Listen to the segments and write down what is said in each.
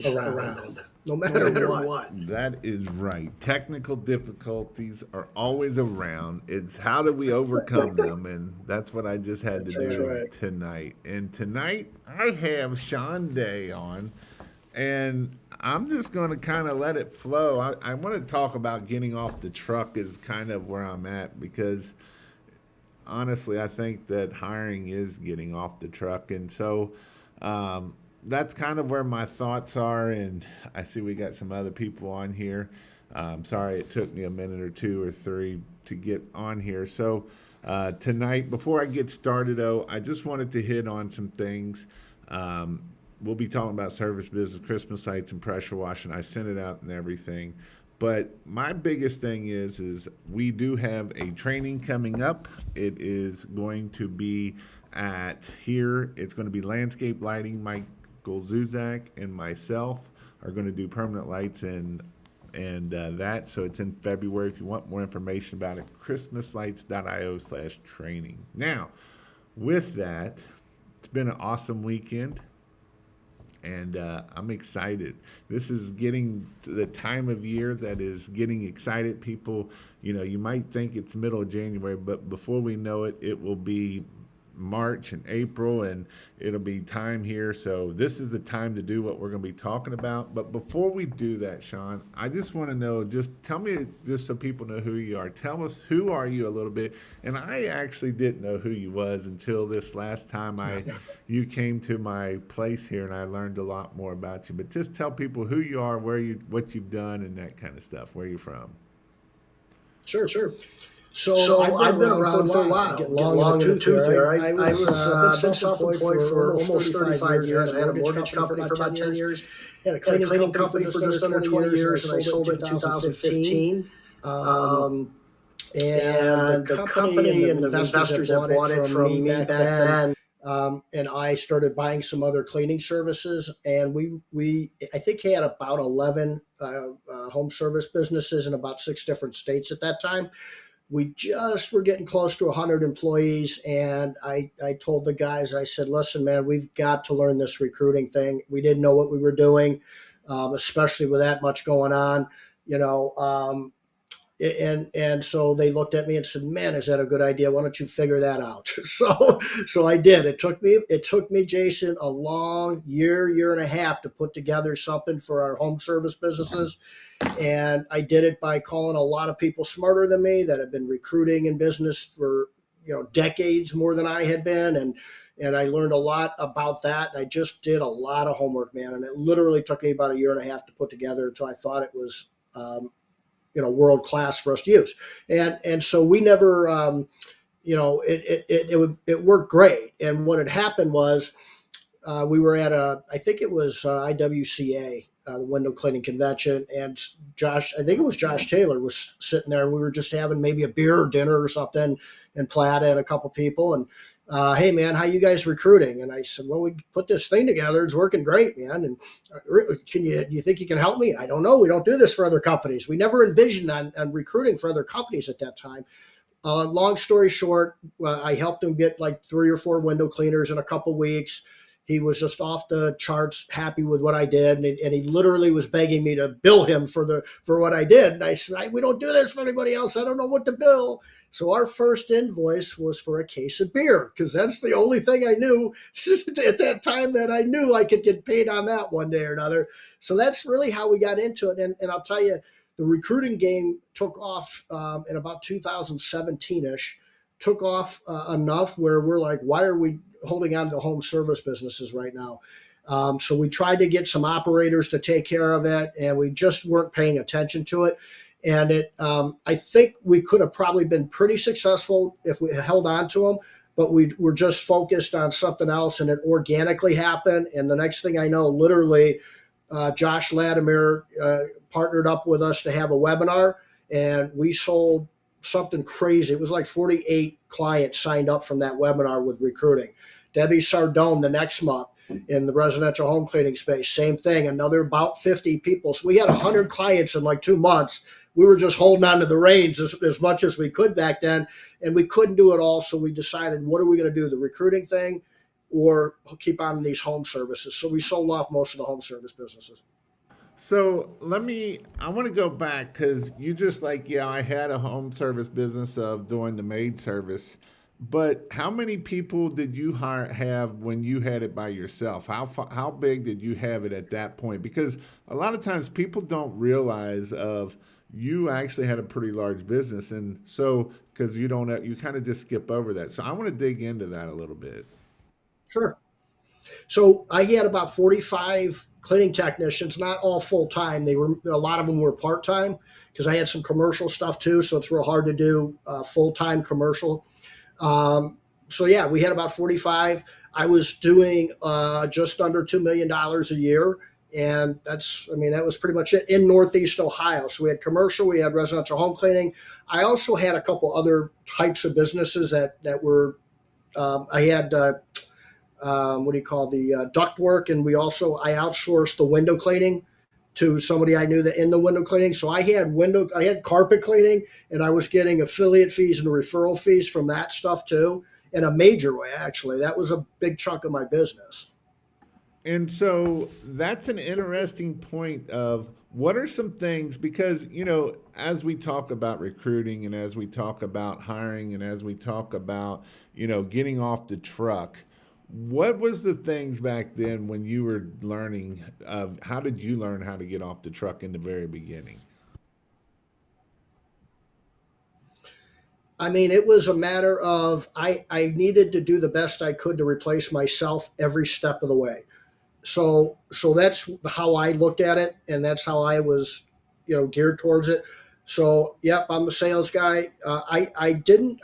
around, no matter what. That is right. Technical difficulties are always around. It's how do we overcome them? And that's what I just had to That's do right. tonight. And tonight I have Sean Day on, and I'm just going to kind of let it flow. I want to talk about getting off the truck, is kind of where I'm at, because honestly, I think that hiring is getting off the truck. And so that's kind of where my thoughts are. And I see we got some other people on here. Sorry it took me a minute or two or three to get on here. So tonight, before I get started, though, I just wanted to hit on some things. We'll be talking about service business, Christmas lights, and pressure washing. I sent it out and everything. But my biggest thing is we do have a training coming up. It is going to be at here. It's going to be landscape lighting. Michael Zuzak and myself are going to do permanent lights and that. So it's in February. If you want more information about it, christmaslights.io/training. Now, with that, it's been an awesome weekend. And I'm excited. This is getting to the time of year that is getting excited. People, you might think it's middle of January, but before we know it, it will be March and April, and it'll be time here. So this is the time to do what we're going to be talking about. But before we do that, Sean, I just want to know, just tell me, just so people know who you are. Tell us, who are you a little bit? And I actually didn't know who you was until this last time you came to my place here, and I learned a lot more about you. But just tell people who you are, what you've done, and that kind of stuff. Where you're from. Sure. So I've been around for a while, getting long in the tooth there. I was been self-employed for almost 35 years. I had a mortgage company for about 10 years. Had a cleaning company for just under 20 years, and I sold it in 2015. And the company and the investors that bought it from me back then, and I started buying some other cleaning services. And we I think had about 11 home service businesses in about 6 different states at that time. We just were getting close to 100 employees, and I told the guys, I said, listen, man, we've got to learn this recruiting thing. We didn't know what we were doing, especially with that much going on, and so they looked at me and said, man, is that a good idea? Why don't you figure that out? So I did. It took me, Jason, a long year and a half to put together something for our home service businesses. And I did it by calling a lot of people smarter than me that have been recruiting in business for, decades more than I had been. And I learned a lot about that. I just did a lot of homework, man. And it literally took me about a year and a half to put together until I thought it was, world class for us to use. And so we never, it worked great. And what had happened was we were at I think it was IWCA, the window cleaning convention, and I think it was Josh Taylor was sitting there, and we were just having maybe a beer or dinner or something in Plata and a couple people. And hey, man, how you guys recruiting? And I said, well, we put this thing together. It's working great, man. And do you think you can help me? I don't know. We don't do this for other companies. We never envisioned on recruiting for other companies at that time. Long story short, I helped him get like 3 or 4 window cleaners in a couple weeks. He was just off the charts, happy with what I did, and he literally was begging me to bill him for what I did. And I said, we don't do this for anybody else. I don't know what to bill. So our first invoice was for a case of beer, because that's the only thing I knew at that time that I knew I could get paid on that one day or another. So that's really how we got into it. And I'll tell you, the recruiting game took off in about 2017-ish, took off enough where we're like, why are we holding on to the home service businesses right now? So we tried to get some operators to take care of it, and we just weren't paying attention to it. And I think we could have probably been pretty successful if we held on to them, but we were just focused on something else, and it organically happened. And the next thing I know, literally, Josh Latimer partnered up with us to have a webinar, and we sold something crazy. It was like 48 clients signed up from that webinar with recruiting. Debbie Sardone the next month in the residential home cleaning space, same thing, another about 50 people. So we had 100 clients in like 2 months. We were just holding on to the reins as much as we could back then, and we couldn't do it all. So we decided, what are we going to do? The recruiting thing or keep on these home services. So we sold off most of the home service businesses. So I want to go back because you just like, yeah, I had a home service business of doing the maid service, but how many people did you have when you had it by yourself? How big did you have it at that point? Because a lot of times people don't realize of you actually had a pretty large business, and so because you don't you kind of just skip over that. So I want to dig into that a little bit. Sure. So I had about 45 cleaning technicians, not all full time. They were, a lot of them were part time because I had some commercial stuff too. So it's real hard to do full time commercial. So yeah, we had about 45. I was doing just under $2 million a year. And that was pretty much it in Northeast Ohio. So we had commercial, we had residential home cleaning. I also had a couple other types of businesses that were, I had what do you call the duct work, and I outsourced the window cleaning to somebody I knew that in the window cleaning. So I had carpet cleaning, and I was getting affiliate fees and referral fees from that stuff too, in a major way. Actually, that was a big chunk of my business. And so that's an interesting point of what are some things because as we talk about recruiting and as we talk about hiring and as we talk about getting off the truck, what was the things back then when you were learning of how did you learn how to get off the truck in the very beginning? I mean, it was a matter of I needed to do the best I could to replace myself every step of the way. So that's how I looked at it, and that's how I was, geared towards it. So yep, I'm the sales guy. I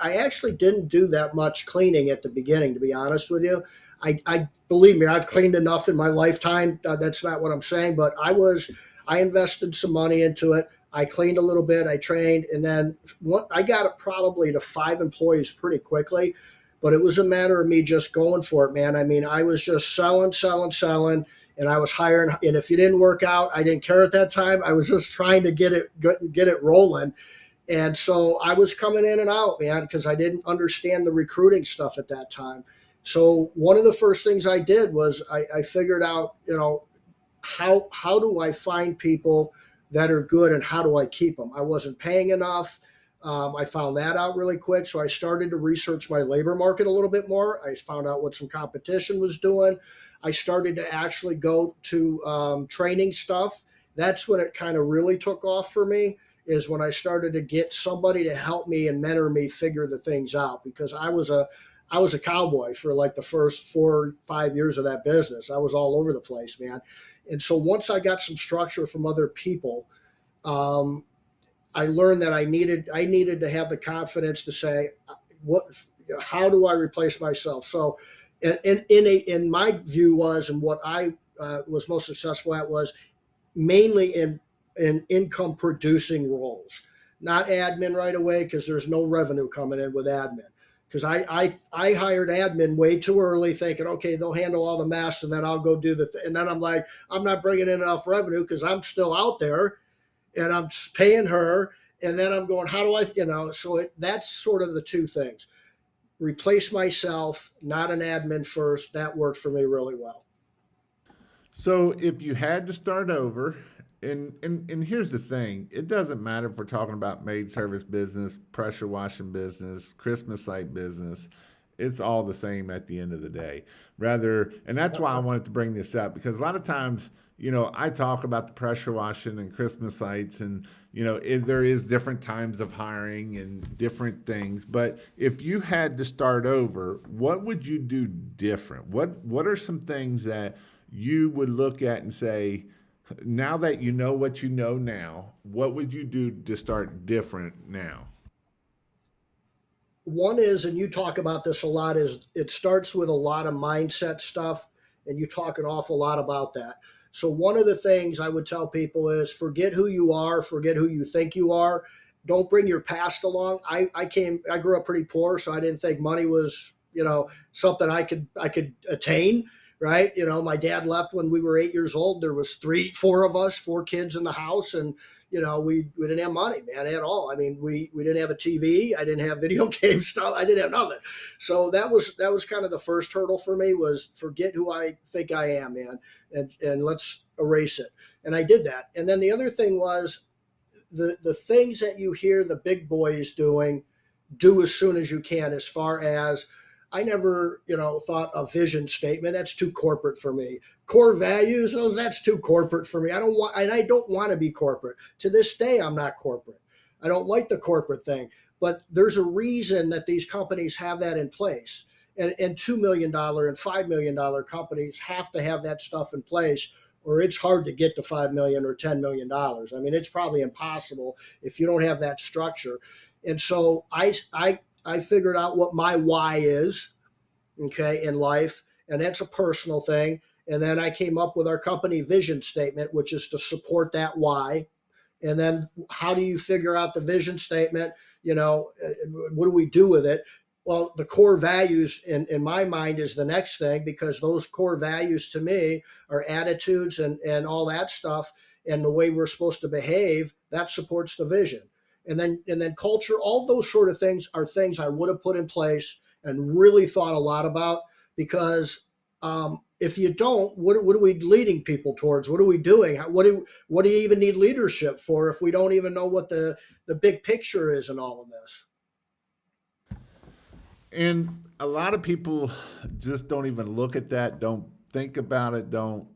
actually didn't do that much cleaning at the beginning, to be honest with you. I believe me, I've cleaned enough in my lifetime. That's not what I'm saying, but I invested some money into it. I cleaned a little bit, I trained, and then I got it probably to 5 employees pretty quickly. But it was a matter of me just going for it, man. I mean, I was just selling, selling, selling, and I was hiring. And if it didn't work out, I didn't care at that time. I was just trying to get it rolling. And so I was coming in and out, man, because I didn't understand the recruiting stuff at that time. So one of the first things I did was I figured out, how do I find people that are good and how do I keep them? I wasn't paying enough. I found that out really quick. So I started to research my labor market a little bit more. I found out what some competition was doing. I started to actually go to training stuff. That's when it kind of really took off for me, is when I started to get somebody to help me and mentor me figure the things out, because I was a cowboy for like the first 4 or 5 years of that business. I was all over the place, man. And so once I got some structure from other people, um, I learned that I needed to have the confidence to say, what how do I replace myself? So, in my view was, and what I was most successful at was mainly in income producing roles, not admin right away, because there's no revenue coming in with admin. Because I hired admin way too early, thinking, okay, they'll handle all the mess, and then I'll go do and then I'm like, I'm not bringing in enough revenue because I'm still out there and I'm paying her. And then I'm going, how do that's sort of the two things. Replace myself, not an admin first. That worked for me really well. So if you had to start over, and here's the thing, it doesn't matter if we're talking about maid service business, pressure washing business, Christmas light business, it's all the same at the end of the day. Rather, and that's why I wanted to bring this up because a lot of times, I talk about the pressure washing and Christmas lights, and there is different times of hiring and different things. But if you had to start over, what would you do different? What are some things that you would look at and say, now that you know what you know now, what would you do to start different now? One is, and you talk about this a lot, is it starts with a lot of mindset stuff, and you talk an awful lot about that. So one of the things I would tell people is forget who you are, forget who you think you are. Don't bring your past along. I grew up pretty poor, so I didn't think money was, something I could attain. right? You know, my dad left when we were 8 years old. There was four of us, four kids in the house, and you know, we didn't have money, man, at all. I mean, we didn't have a TV. I didn't have video game stuff. I didn't have nothing. So that was kind of the first hurdle for me, was forget who I think I am, man, and let's erase it. And I did that. And then the other thing was the things that you hear the big boys doing, do as soon as you can. As far as, I never, thought a vision statement, that's too corporate for me. Core values, that's too corporate for me. I don't want to be corporate. To this day, I'm not corporate. I don't like the corporate thing. But there's a reason that these companies have that in place. And $2 million and $5 million companies have to have that stuff in place, or it's hard to get to $5 million or $10 million. I mean, it's probably impossible if you don't have that structure. And so I figured out what my why is, okay, in life, and that's a personal thing. And then I came up with our company vision statement, which is to support that why. And then how do you figure out the vision statement? What do we do with it? Well, the core values in my mind is the next thing, because those core values to me are attitudes and all that stuff, and the way we're supposed to behave, that supports the vision. And then culture, all those sort of things are things I would have put in place and really thought a lot about, because if you don't, what are we leading people towards? What are we doing? What do you even need leadership for if we don't even know what the big picture is in all of this? And a lot of people just don't even look at that, don't think about it, don't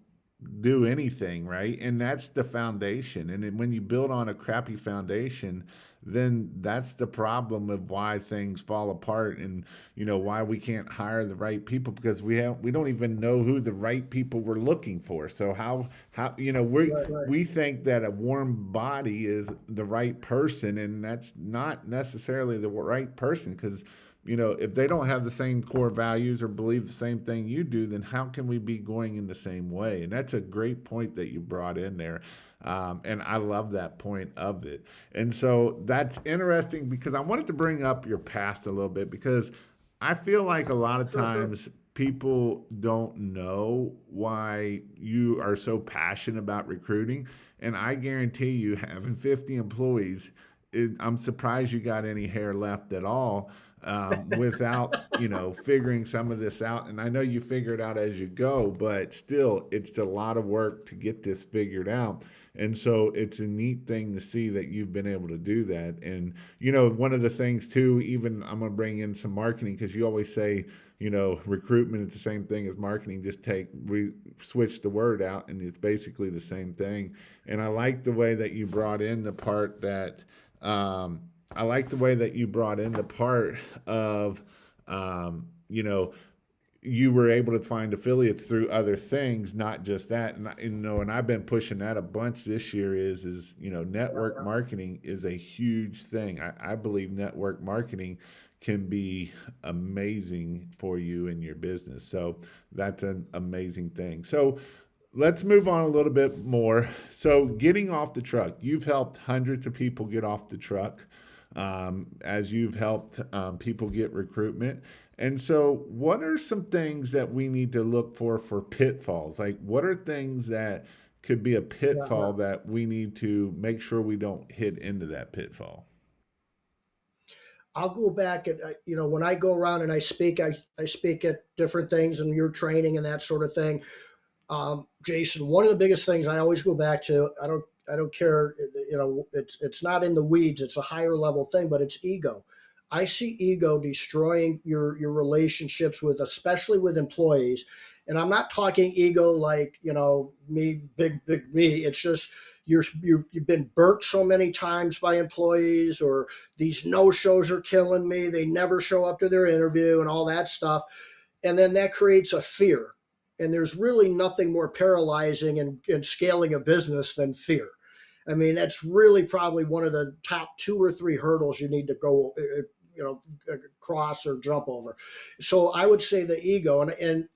do anything, right? And that's the foundation. And then when you build on a crappy foundation, then that's the problem of why things fall apart, and why we can't hire the right people, because we don't even know who the right people we're looking for. So how we think that a warm body is the right person, and that's not necessarily the right person, because if they don't have the same core values or believe the same thing you do, then how can we be going in the same way? And that's a great point that you brought in there. And I love that point of it. And so that's interesting, because I wanted to bring up your past a little bit, because I feel like a lot of times people don't know why you are so passionate about recruiting. And I guarantee you, having 50 employees, I'm surprised you got any hair left at all, without figuring some of this out. And I know you figure it out as you go, but still, it's a lot of work to get this figured out. And so it's a neat thing to see that you've been able to do that. And one of the things too, even I'm going to bring in some marketing, because you always say recruitment is the same thing as marketing, just switch the word out, and it's basically the same thing. And I like the way that you brought in the part that of, you were able to find affiliates through other things, not just that. And I've been pushing that a bunch this year, is network marketing is a huge thing. I believe network marketing can be amazing for you and your business. So that's an amazing thing. So let's move on a little bit more. So getting off the truck, you've helped hundreds of people get off the truck, as you've helped people get recruitment. And so what are some things that we need to look for pitfalls? Like, what are things that could be a pitfall that we need to make sure we don't hit into that pitfall? I'll go back and when I go around and I speak at different things and your training and that sort of thing. Jason, one of the biggest things I always go back to, I don't care, it's not in the weeds, it's a higher level thing, but it's ego. I see ego destroying your relationships especially with employees. And I'm not talking ego like, me, big me. It's just you've been burnt so many times by employees, or these no-shows are killing me. They never show up to their interview and all that stuff. And then that creates a fear. And there's really nothing more paralyzing in scaling a business than fear. I mean, that's really probably one of the top 2 or 3 hurdles you need to go, cross or jump over. So I would say the ego. And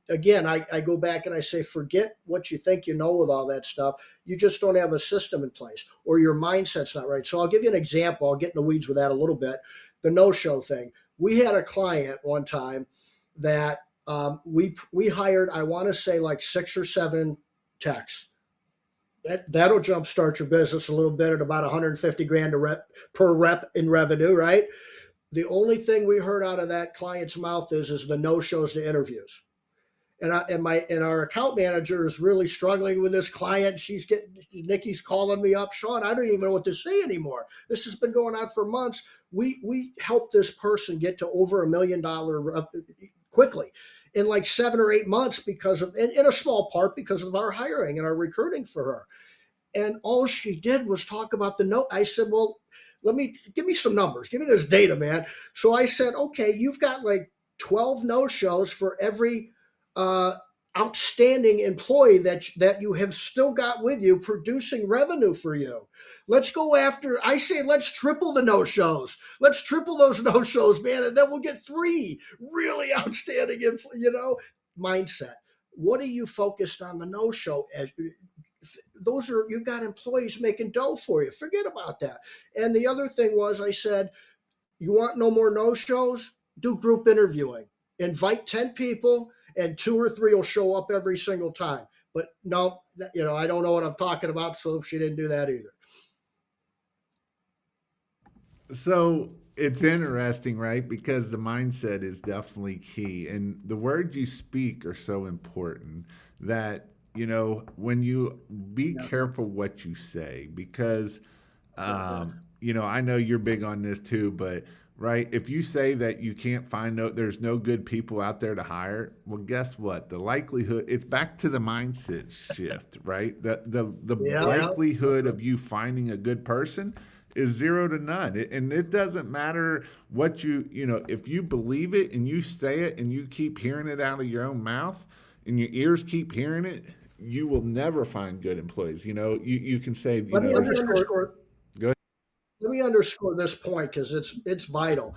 again, I go back and I say, forget what you think with all that stuff. You just don't have a system in place, or your mindset's not right. So I'll give you an example. I'll get in the weeds with that a little bit. The no-show thing. We had a client one time that We hired, I want to say, like 6 or 7 techs. That'll jumpstart your business a little bit at about 150 grand per rep in revenue, right? The only thing we heard out of that client's mouth is the no shows to interviews. And our account manager is really struggling with this client. Nikki's calling me up, Sean, I don't even know what to say anymore. This has been going on for months. We helped this person get to over $1 million quickly in like 7 or 8 months because of, in a small part because of our hiring and our recruiting for her. And all she did was talk about the note. I said, well, give me some numbers. Give me this data, man. So I said, okay, you've got like 12 no-shows for every uh, outstanding employee that you have still got with you producing revenue for you. Let's go after, I say, let's triple the no-shows. Let's triple those no-shows, man. And then we'll get 3 really outstanding, mindset. What are you focused on the no-show as? Those are, you've got employees making dough for you. Forget about that. And the other thing was, I said, you want no more no shows? Do group interviewing. Invite 10 people and 2 or 3 will show up every single time. But no, I don't know what I'm talking about. So she didn't do that either. So it's interesting, right? Because the mindset is definitely key. And the words you speak are so important that, when you be careful what you say, because, I know you're big on this too, but right, if you say that you can't find there's no good people out there to hire, well, guess what? The likelihood, it's back to the mindset shift, right? The likelihood of you finding a good person is 0 to none. And it doesn't matter what if you believe it and you say it and you keep hearing it out of your own mouth and your ears keep hearing it, you will never find good employees. You can say, Let me underscore. Go ahead. Let me underscore this point because it's vital.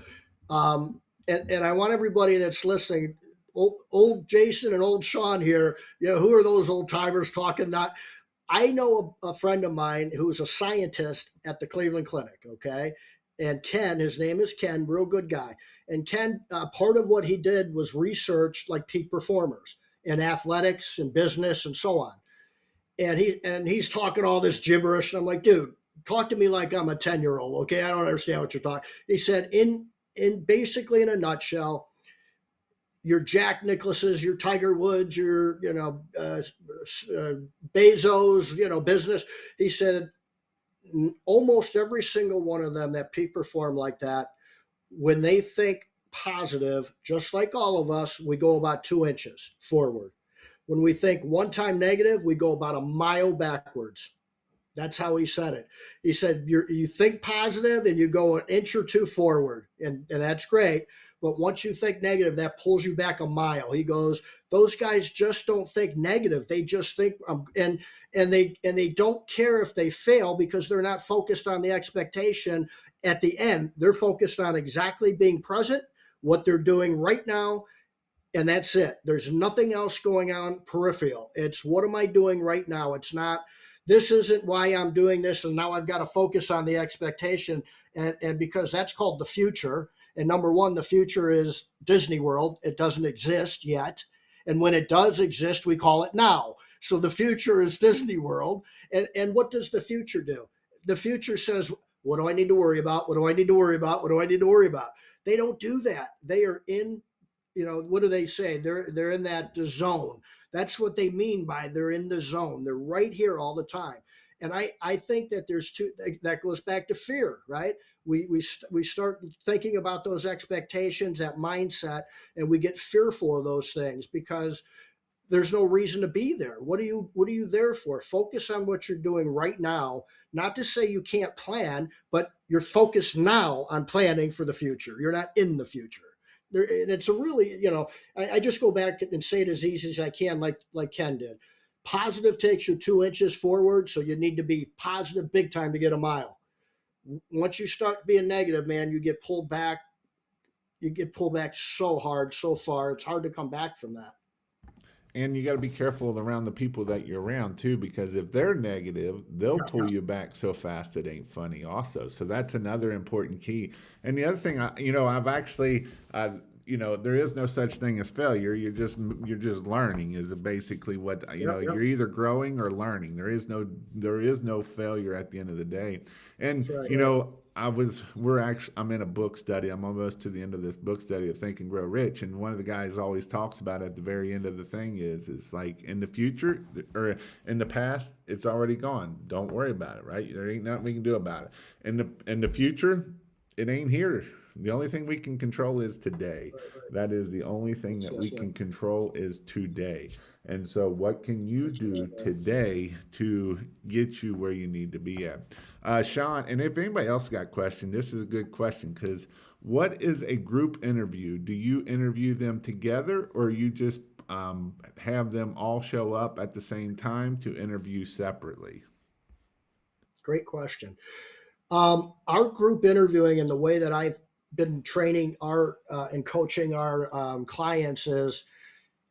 And I want everybody that's listening, old Jason and old Sean here, who are those old timers talking? I know a friend of mine who's a scientist at the Cleveland Clinic, okay? And Ken, his name is Ken, real good guy. And Ken, part of what he did was research like peak performers in athletics and business and so on. And he's talking all this gibberish. And I'm like, dude, talk to me like I'm a 10-year-old, okay? I don't understand what you're talking. He said, in basically in a nutshell, your Jack Nicklaus's, your Tiger Woods, your Bezos, business. He said almost every single one of them that peak perform like that, when they think positive, just like all of us, we go about 2 inches forward. When we think one time negative, we go about a mile backwards. That's how he said it. He said, you think positive and you go an inch or 2 forward, and that's great. But once you think negative, that pulls you back a mile. He goes, those guys just don't think negative. They just think, and they don't care if they fail because they're not focused on the expectation at the end. They're focused on exactly being present, what they're doing right now, and that's it. There's nothing else going on peripheral. It's what am I doing right now? It's not, this isn't why I'm doing this, and now I've got to focus on the expectation, and because that's called the future. And number one, the future is Disney World. It doesn't exist yet. And when it does exist, we call it now. So the future is Disney World. And what does the future do? The future says, what do I need to worry about? What do I need to worry about? What do I need to worry about? They don't do that. They are in, what do they say? They're in that zone. That's what they mean by they're in the zone. They're right here all the time. And I think that that goes back to fear, right? We start thinking about those expectations, that mindset, and we get fearful of those things because there's no reason to be there. What are you there for? Focus on what you're doing right now. Not to say you can't plan, but you're focused now on planning for the future. You're not in the future. And it's a really, I just go back and say it as easy as I can, like Ken did. Positive takes you 2 inches forward, so you need to be positive big time to get a mile. Once you start being negative, man, you get pulled back. You get pulled back so hard, so far. It's hard to come back from that. And you got to be careful around the people that you're around too, because if they're negative, they'll pull you back so fast it ain't funny also. So that's another important key. And the other thing, I've actually, there is no such thing as failure. You're just learning is basically what Yep, yep, you're either growing or learning. There is no failure at the end of the day. And that's right. I'm in a book study. I'm almost to the end of this book study of Think and Grow Rich, and one of the guys always talks about at the very end of the thing is like, in the future or in the past, it's already gone. Don't worry about it, right? There ain't nothing we can do about it. In the future, it ain't here. The only thing we can control is today. That is the only thing that we can control is today. And so, what can you do today to get you where you need to be at? Sean, and if anybody else got a question, this is a good question, because what is a group interview? Do you interview them together, or you just have them all show up at the same time to interview separately? Great question. Our group interviewing and the way that I've been training our and coaching our clients is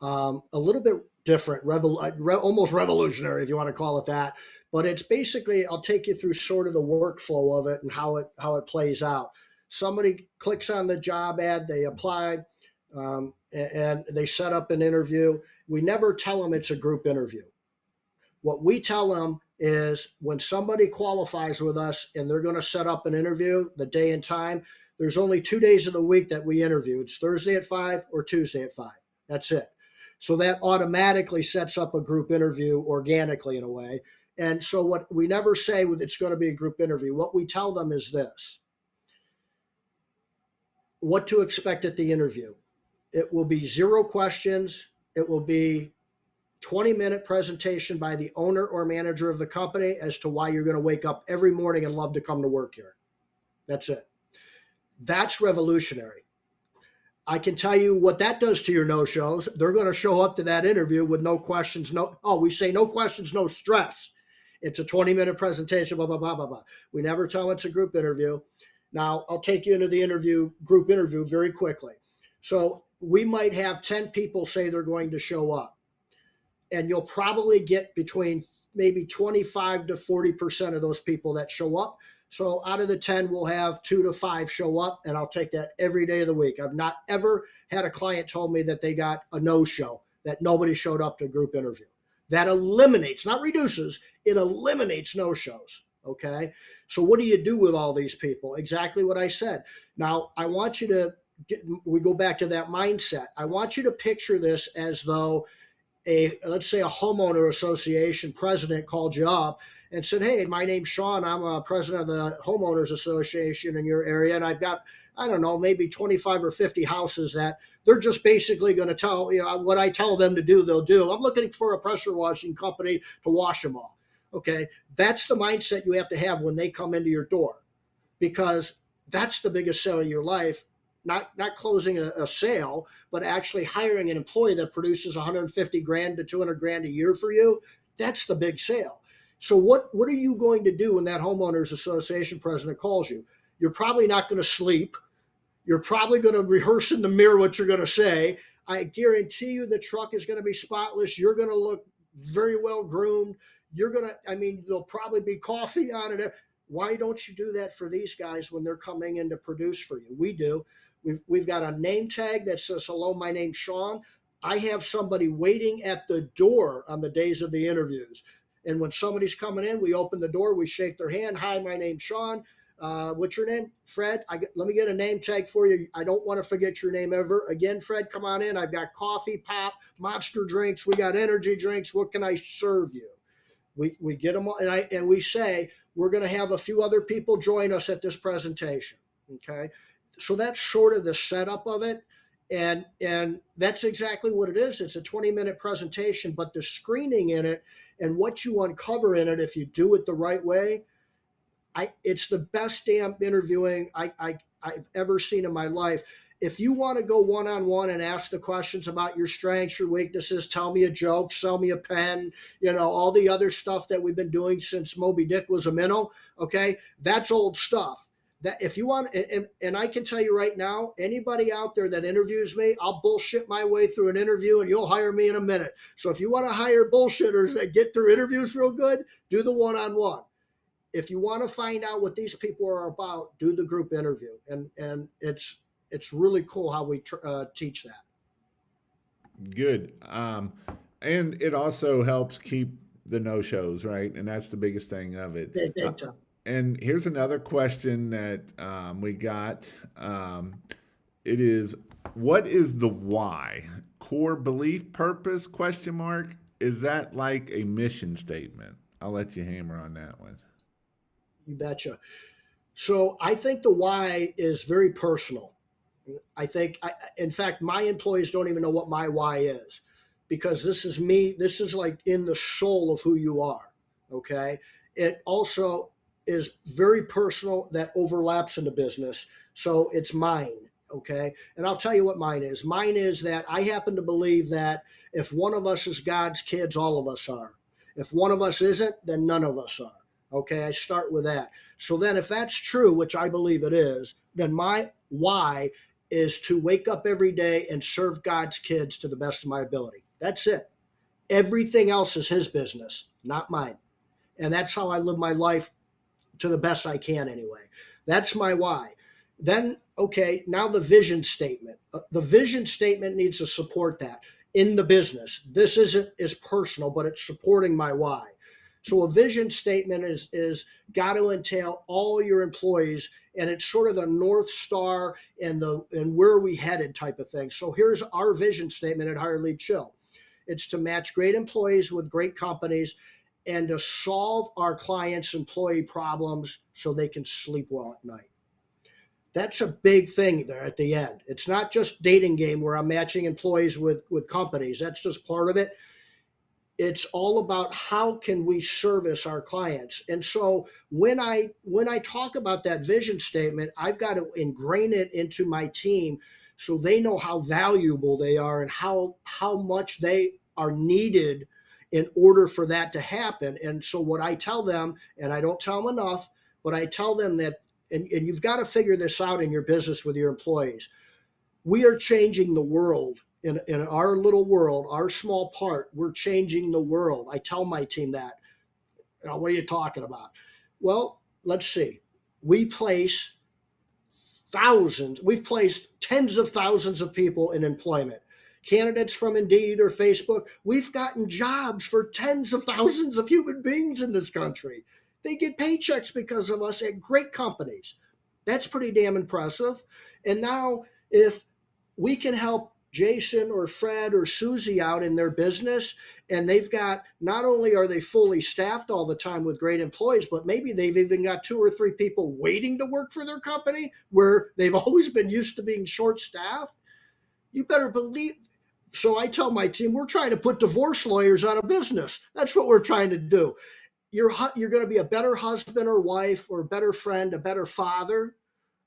a little bit different, almost revolutionary, if you want to call it that. But it's basically, I'll take you through sort of the workflow of it and how it plays out. Somebody clicks on the job ad, they apply, and they set up an interview. We never tell them it's a group interview. What we tell them is when somebody qualifies with us and they're going to set up an interview, the day and time, there's only 2 days of the week that we interview. It's Thursday at 5 or Tuesday at 5. That's it. So that automatically sets up a group interview organically in a way. And so what we never say it's going to be a group interview. What we tell them is this: what to expect at the interview. It will be 0 questions. It will be 20-minute presentation by the owner or manager of the company as to why you're going to wake up every morning and love to come to work here. That's it. That's revolutionary. I can tell you what that does to your no-shows. They're going to show up to that interview with no questions. We say no questions, no stress. It's a 20-minute presentation, blah, blah, blah, blah, blah. We never tell them it's a group interview. Now, I'll take you into the group interview very quickly. So we might have 10 people say they're going to show up. And you'll probably get between maybe 25 to 40% of those people that show up. So out of the 10, we'll have 2 to 5 show up, and I'll take that every day of the week. I've not ever had a client tell me that they got a no-show, that nobody showed up to a group interview. That eliminates, not reduces, it eliminates no-shows, okay? So what do you do with all these people? Exactly what I said. Now, I want you to, we go back to that mindset. I want you to picture this as though let's say a homeowner association president called you up and said, hey, my name's Sean. I'm a president of the homeowners association in your area. And I've got, I don't know, maybe 25 or 50 houses that they're just basically going to tell, what I tell them to do, they'll do. I'm looking for a pressure washing company to wash them all. Okay. That's the mindset you have to have when they come into your door, because that's the biggest sale of your life. Not closing a sale, but actually hiring an employee that produces 150 grand to 200 grand a year for you. That's the big sale. So what are you going to do when that homeowners association president calls you? You're probably not going to sleep. You're probably going to rehearse in the mirror what you're going to say. I guarantee you the truck is going to be spotless. You're going to look very well groomed. There'll probably be coffee on it. Why don't you do that for these guys when they're coming in to produce for you? We do. We've got a name tag that says, hello, my name's Sean. I have somebody waiting at the door on the days of the interviews. And when somebody's coming in, we open the door, we shake their hand. Hi, my name's Sean. What's your name? Fred. Let me get a name tag for you. I don't want to forget your name ever. Again, Fred, come on in. I've got coffee, pop, monster drinks. We got energy drinks. What can I serve you? We get them all, and we say, we're going to have a few other people join us at this presentation. Okay. So that's sort of the setup of it. And that's exactly what it is. It's a 20-minute presentation, but the screening in it and what you uncover in it, if you do it the right way, it's the best damn interviewing I've ever seen in my life. If you want to go one-on-one and ask the questions about your strengths, your weaknesses, tell me a joke, sell me a pen, all the other stuff that we've been doing since Moby Dick was a minnow, okay, that's old stuff. That if you want, and I can tell you right now, anybody out there that interviews me, I'll bullshit my way through an interview and you'll hire me in a minute. So if you want to hire bullshitters that get through interviews real good, do the one-on-one. If you want to find out what these people are about, do the group interview. And it's it's really cool how we teach that. Good. And it also helps keep the no shows, right? And that's the biggest thing of it. Big, Uh, big time. and here's another question that we got. It is, what is the why? Core belief, purpose? Question mark. Is that like a mission statement? I'll let you hammer on that one. You betcha. So I think the why is very personal. In fact, my employees don't even know what my why is, because this is me. This is like in the soul of who you are. Okay. It also is very personal, that overlaps in the business. So it's mine. Okay. And I'll tell you what mine is. Mine is that I happen to believe that if one of us is God's kids, all of us are. If one of us isn't, then none of us are. Okay. I start with that. So then, if that's true, which I believe it is, then my why is to wake up every day and serve God's kids to the best of my ability. That's it. Everything else is his business, not mine. And that's how I live my life to the best I can anyway. That's my why. Then, okay, now the vision statement. The vision statement needs to support that in the business. This isn't as personal, but it's supporting my why. So a vision statement is got to entail all your employees, and it's sort of the North Star and where are we headed type of thing. So here's our vision statement at Hire Lead Chill. It's to match great employees with great companies and to solve our clients' employee problems so they can sleep well at night. That's a big thing there at the end. It's not just dating game where I'm matching employees with companies. That's just part of it. It's all about how can we service our clients. And so when I talk about that vision statement, I've got to ingrain it into my team so they know how valuable they are and how much they are needed in order for that to happen. And so what I tell them, and I don't tell them enough, but I tell them that, and you've got to figure this out in your business with your employees. We are changing the world. In our little world, our small part, we're changing the world. I tell my team that. What are you talking about? Well, let's see. We've placed tens of thousands of people in employment. Candidates from Indeed or Facebook. We've gotten jobs for tens of thousands of human beings in this country. They get paychecks because of us at great companies. That's pretty damn impressive. And now if we can help Jason or Fred or Susie out in their business, and they've got, not only are they fully staffed all the time with great employees, but maybe they've even got 2 or 3 people waiting to work for their company where they've always been used to being short staffed. You better believe. So I tell my team, we're trying to put divorce lawyers out of business. That's what we're trying to do. You're going to be a better husband or wife or a better friend, a better father,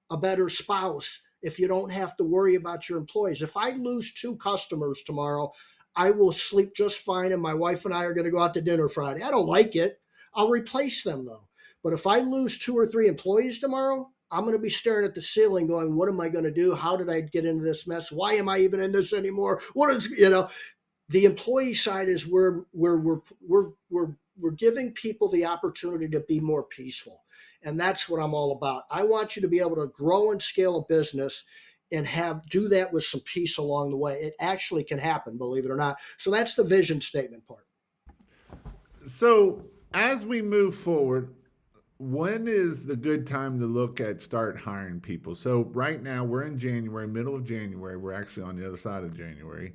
a better spouse if you don't have to worry about your employees. If I lose 2 customers tomorrow, I will sleep just fine, and my wife and I are going to go out to dinner Friday. I don't like it. I'll replace them though. But if I lose 2 or 3 employees tomorrow, I'm going to be staring at the ceiling going, what am I going to do? How did I get into this mess? Why am I even in this anymore? What is, the employee side is where we're giving people the opportunity to be more peaceful. And that's what I'm all about. I want you to be able to grow and scale a business and do that with some peace along the way. It actually can happen, believe it or not. So that's the vision statement part. So as we move forward, when is the good time to start hiring people? So right now we're in January, middle of January. We're actually on the other side of January.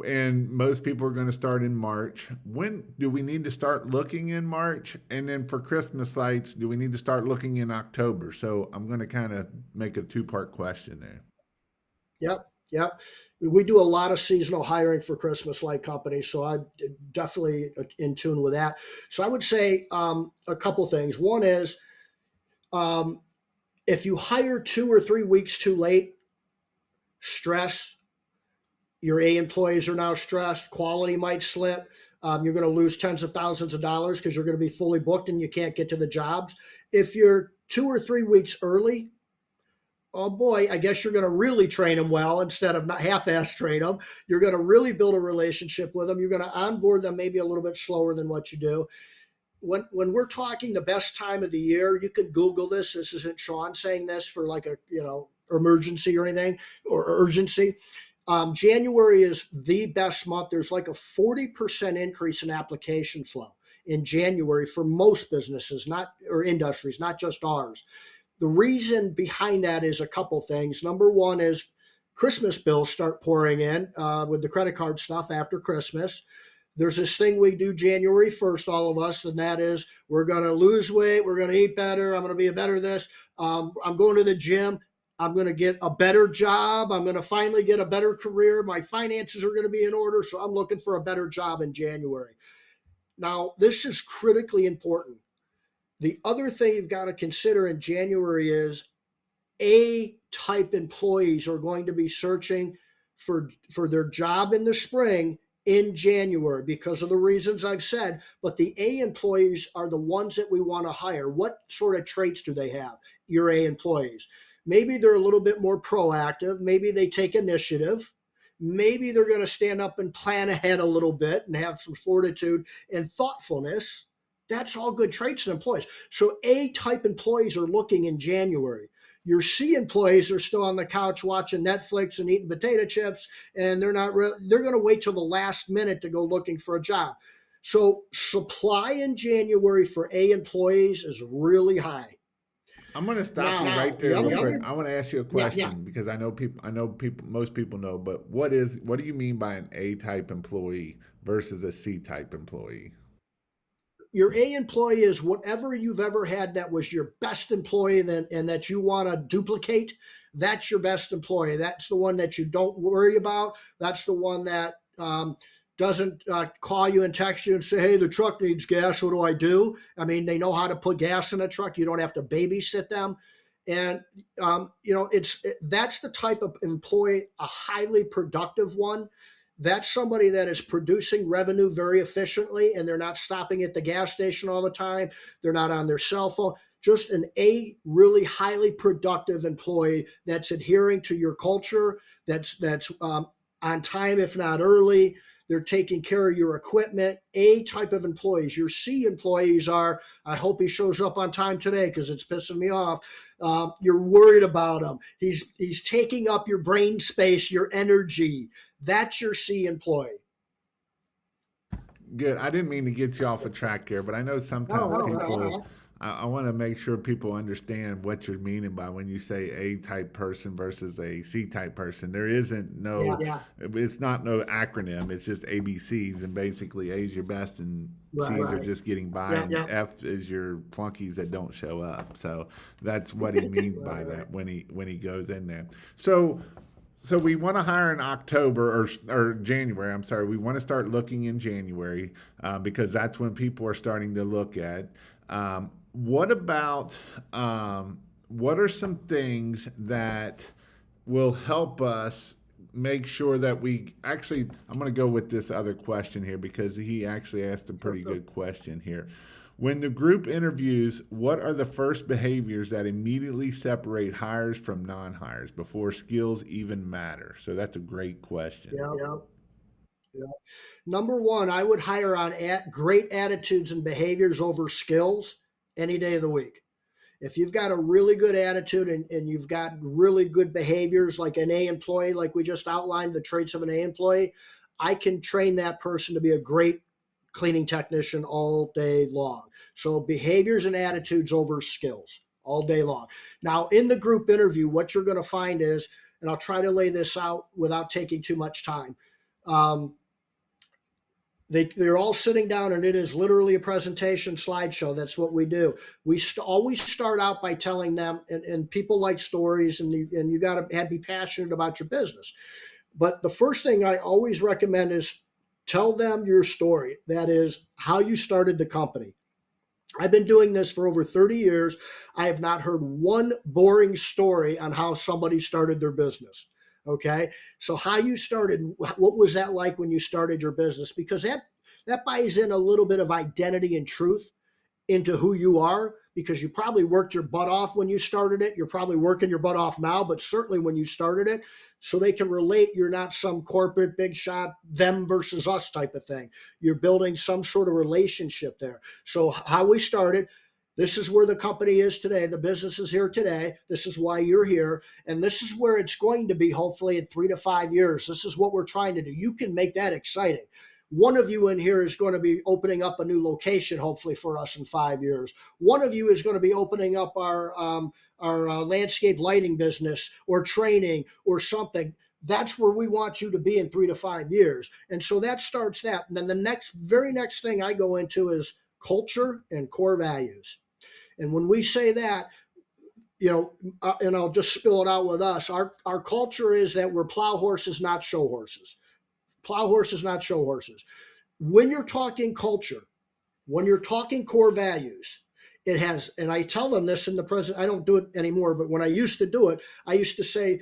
And most people are going to start in March. When do we need to start looking in March? And then for Christmas lights, do we need to start looking in October? So I'm going to kind of make a 2-part question there. Yep. We do a lot of seasonal hiring for Christmas light companies, so I'm definitely in tune with that. So I would say a couple things. One is if you hire 2 or 3 weeks too late, stress. Your employees are now stressed. Quality might slip. You're going to lose tens of thousands of dollars because you're going to be fully booked and you can't get to the jobs. If you're 2 or 3 weeks early, oh boy, I guess you're going to really train them well instead of not half-ass train them. You're going to really build a relationship with them. You're going to onboard them maybe a little bit slower than what you do. When we're talking the best time of the year, you can Google this. This isn't Sean saying this for like emergency or anything or urgency. January is the best month. There's like a 40% increase in application flow in January for most businesses, not or industries, not just ours. The reason behind that is a couple things. Number one is Christmas bills start pouring in with the credit card stuff after Christmas. There's this thing we do January 1st, all of us, and that is we're going to lose weight. We're going to eat better. I'm going to be a better this. I'm going to the gym. I'm going to get a better job. I'm going to finally get a better career. My finances are going to be in order. So I'm looking for a better job in January. Now, this is critically important. The other thing you've got to consider in January is A-type employees are going to be searching for their job in the spring in January because of the reasons I've said. But the A employees are the ones that we want to hire. What sort of traits do they have, your A employees? Maybe they're a little bit more proactive. Maybe they take initiative. Maybe they're going to stand up and plan ahead a little bit and have some fortitude and thoughtfulness. That's all good traits in employees. So A-type employees are looking in January. Your C employees are still on the couch watching Netflix and eating potato chips, and they're going to wait till the last minute to go looking for a job. So supply in January for A employees is really high. I'm going to stop you right there real quick. I want to ask you a question because I know people, most people know, but what do you mean by an A-type employee versus a C-type employee? Your A employee is whatever you've ever had that was your best employee and that you want to duplicate. That's your best employee. That's the one that you don't worry about. That's the one that doesn't call you and text you and say, hey, the truck needs gas. What do I do? I mean, they know how to put gas in a truck. You don't have to babysit them. And, that's the type of employee, a highly productive one. That's somebody that is producing revenue very efficiently, and they're not stopping at the gas station all the time. They're not on their cell phone. Just an A really highly productive employee that's adhering to your culture, that's on time, if not early. They're taking care of your equipment. A type of employees. Your C employees are, I hope he shows up on time today because it's pissing me off. You're worried about him. He's taking up your brain space, your energy. That's your C employee. Good. I didn't mean to get you off a track here, but I know sometimes people. I want to make sure people understand what you're meaning by when you say A-type person versus a C-type person. There isn't it's not no acronym. It's just ABCs, and basically A is your best, and C's are just getting by, and F is your flunkies that don't show up. So that's what he means by that when he goes in there. So we want to hire in October or January. I'm sorry. We want to start looking in January because that's when people are starting to look at. What about what are some things that will help us make sure that we actually, I'm going to go with this other question here because he actually asked a pretty good question here. When the group interviews, what are the first behaviors that immediately separate hires from non-hires before skills even matter? So that's a great question. Yeah. Number one, I would hire on great attitudes and behaviors over skills any day of the week. If you've got a really good attitude and you've got really good behaviors like an A employee, like we just outlined the traits of an A employee, I can train that person to be a great cleaning technician all day long. So behaviors and attitudes over skills all day long. Now, in the group interview, what you're going to find is, and I'll try to lay this out without taking too much time, they're all sitting down, and it is literally a presentation slideshow. That's what we do. We always start out by telling them, and people like stories, and you got to be passionate about your business. But the first thing I always recommend is tell them your story. That is how you started the company. I've been doing this for over 30 years. I have not heard one boring story on how somebody started their business. Okay. So how you started, what was that like when you started your business? Because that buys in a little bit of identity and truth into who you are, because you probably worked your butt off when you started it. You're probably working your butt off now, but certainly when you started it, so they can relate. You're not some corporate big shot, them versus us type of thing. You're building some sort of relationship there. So how we started, This is where the company is today. The business is here today. This is why you're here. And this is where it's going to be, hopefully, in 3 to 5 years. This is what we're trying to do. You can make that exciting. One of you in here is going to be opening up a new location, hopefully, for us in 5 years. One of you is going to be opening up our landscape lighting business or training or something. That's where we want you to be in 3 to 5 years. And so that starts that. And then the very next thing I go into is culture and core values. And when we say that, and I'll just spill it out with us, our culture is that we're plow horses, not show horses. Plow horses, not show horses. When you're talking culture, when you're talking core values, it has, and I tell them this in the present, I don't do it anymore, but when I used to do it, I used to say,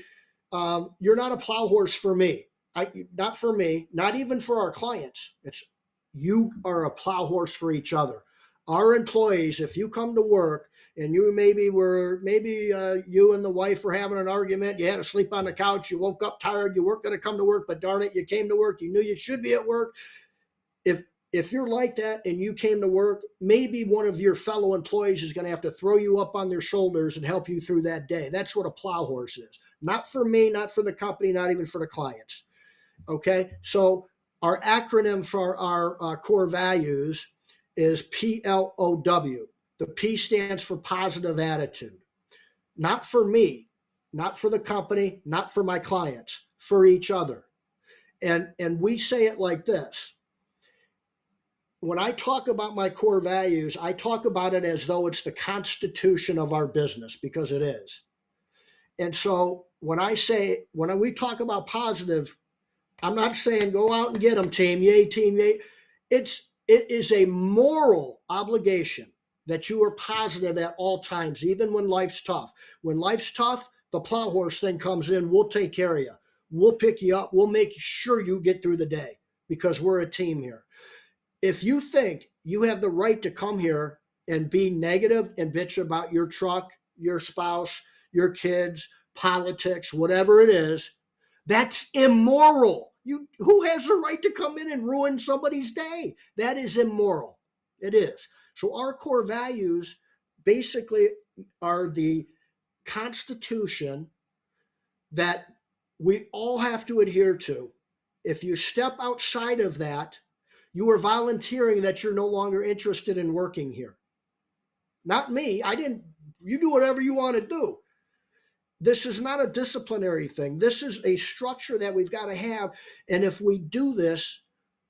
you're not a plow horse for me. Not for me, not even for our clients. It's you are a plow horse for each other. Our employees, if you come to work and you you and the wife were having an argument, you had to sleep on the couch, you woke up tired, you weren't going to come to work, but darn it, you came to work, you knew you should be at work. If you're like that and you came to work, maybe one of your fellow employees is going to have to throw you up on their shoulders and help you through that day. That's what a plow horse is. Not for me, not for the company, not even for the clients. Okay, so our acronym for our core values is PLOW. The P stands for positive attitude. Not for me, not for the company, not for my clients, for each other. And we say it like this. When I talk about my core values, I talk about it as though it's the constitution of our business, because it is. And so when we talk about positive, I'm not saying go out and get them, team, yay, team, yay. It is a moral obligation that you are positive at all times, even when life's tough. When life's tough, the plow horse thing comes in, we'll take care of you. We'll pick you up. We'll make sure you get through the day because we're a team here. If you think you have the right to come here and be negative and bitch about your truck, your spouse, your kids, politics, whatever it is, that's immoral. Who has the right to come in and ruin somebody's day? That is immoral. It is. So our core values basically are the constitution that we all have to adhere to. If you step outside of that, you are volunteering that you're no longer interested in working here. Not me. You do whatever you want to do. This is not a disciplinary thing. This is a structure that we've got to have. And if we do this,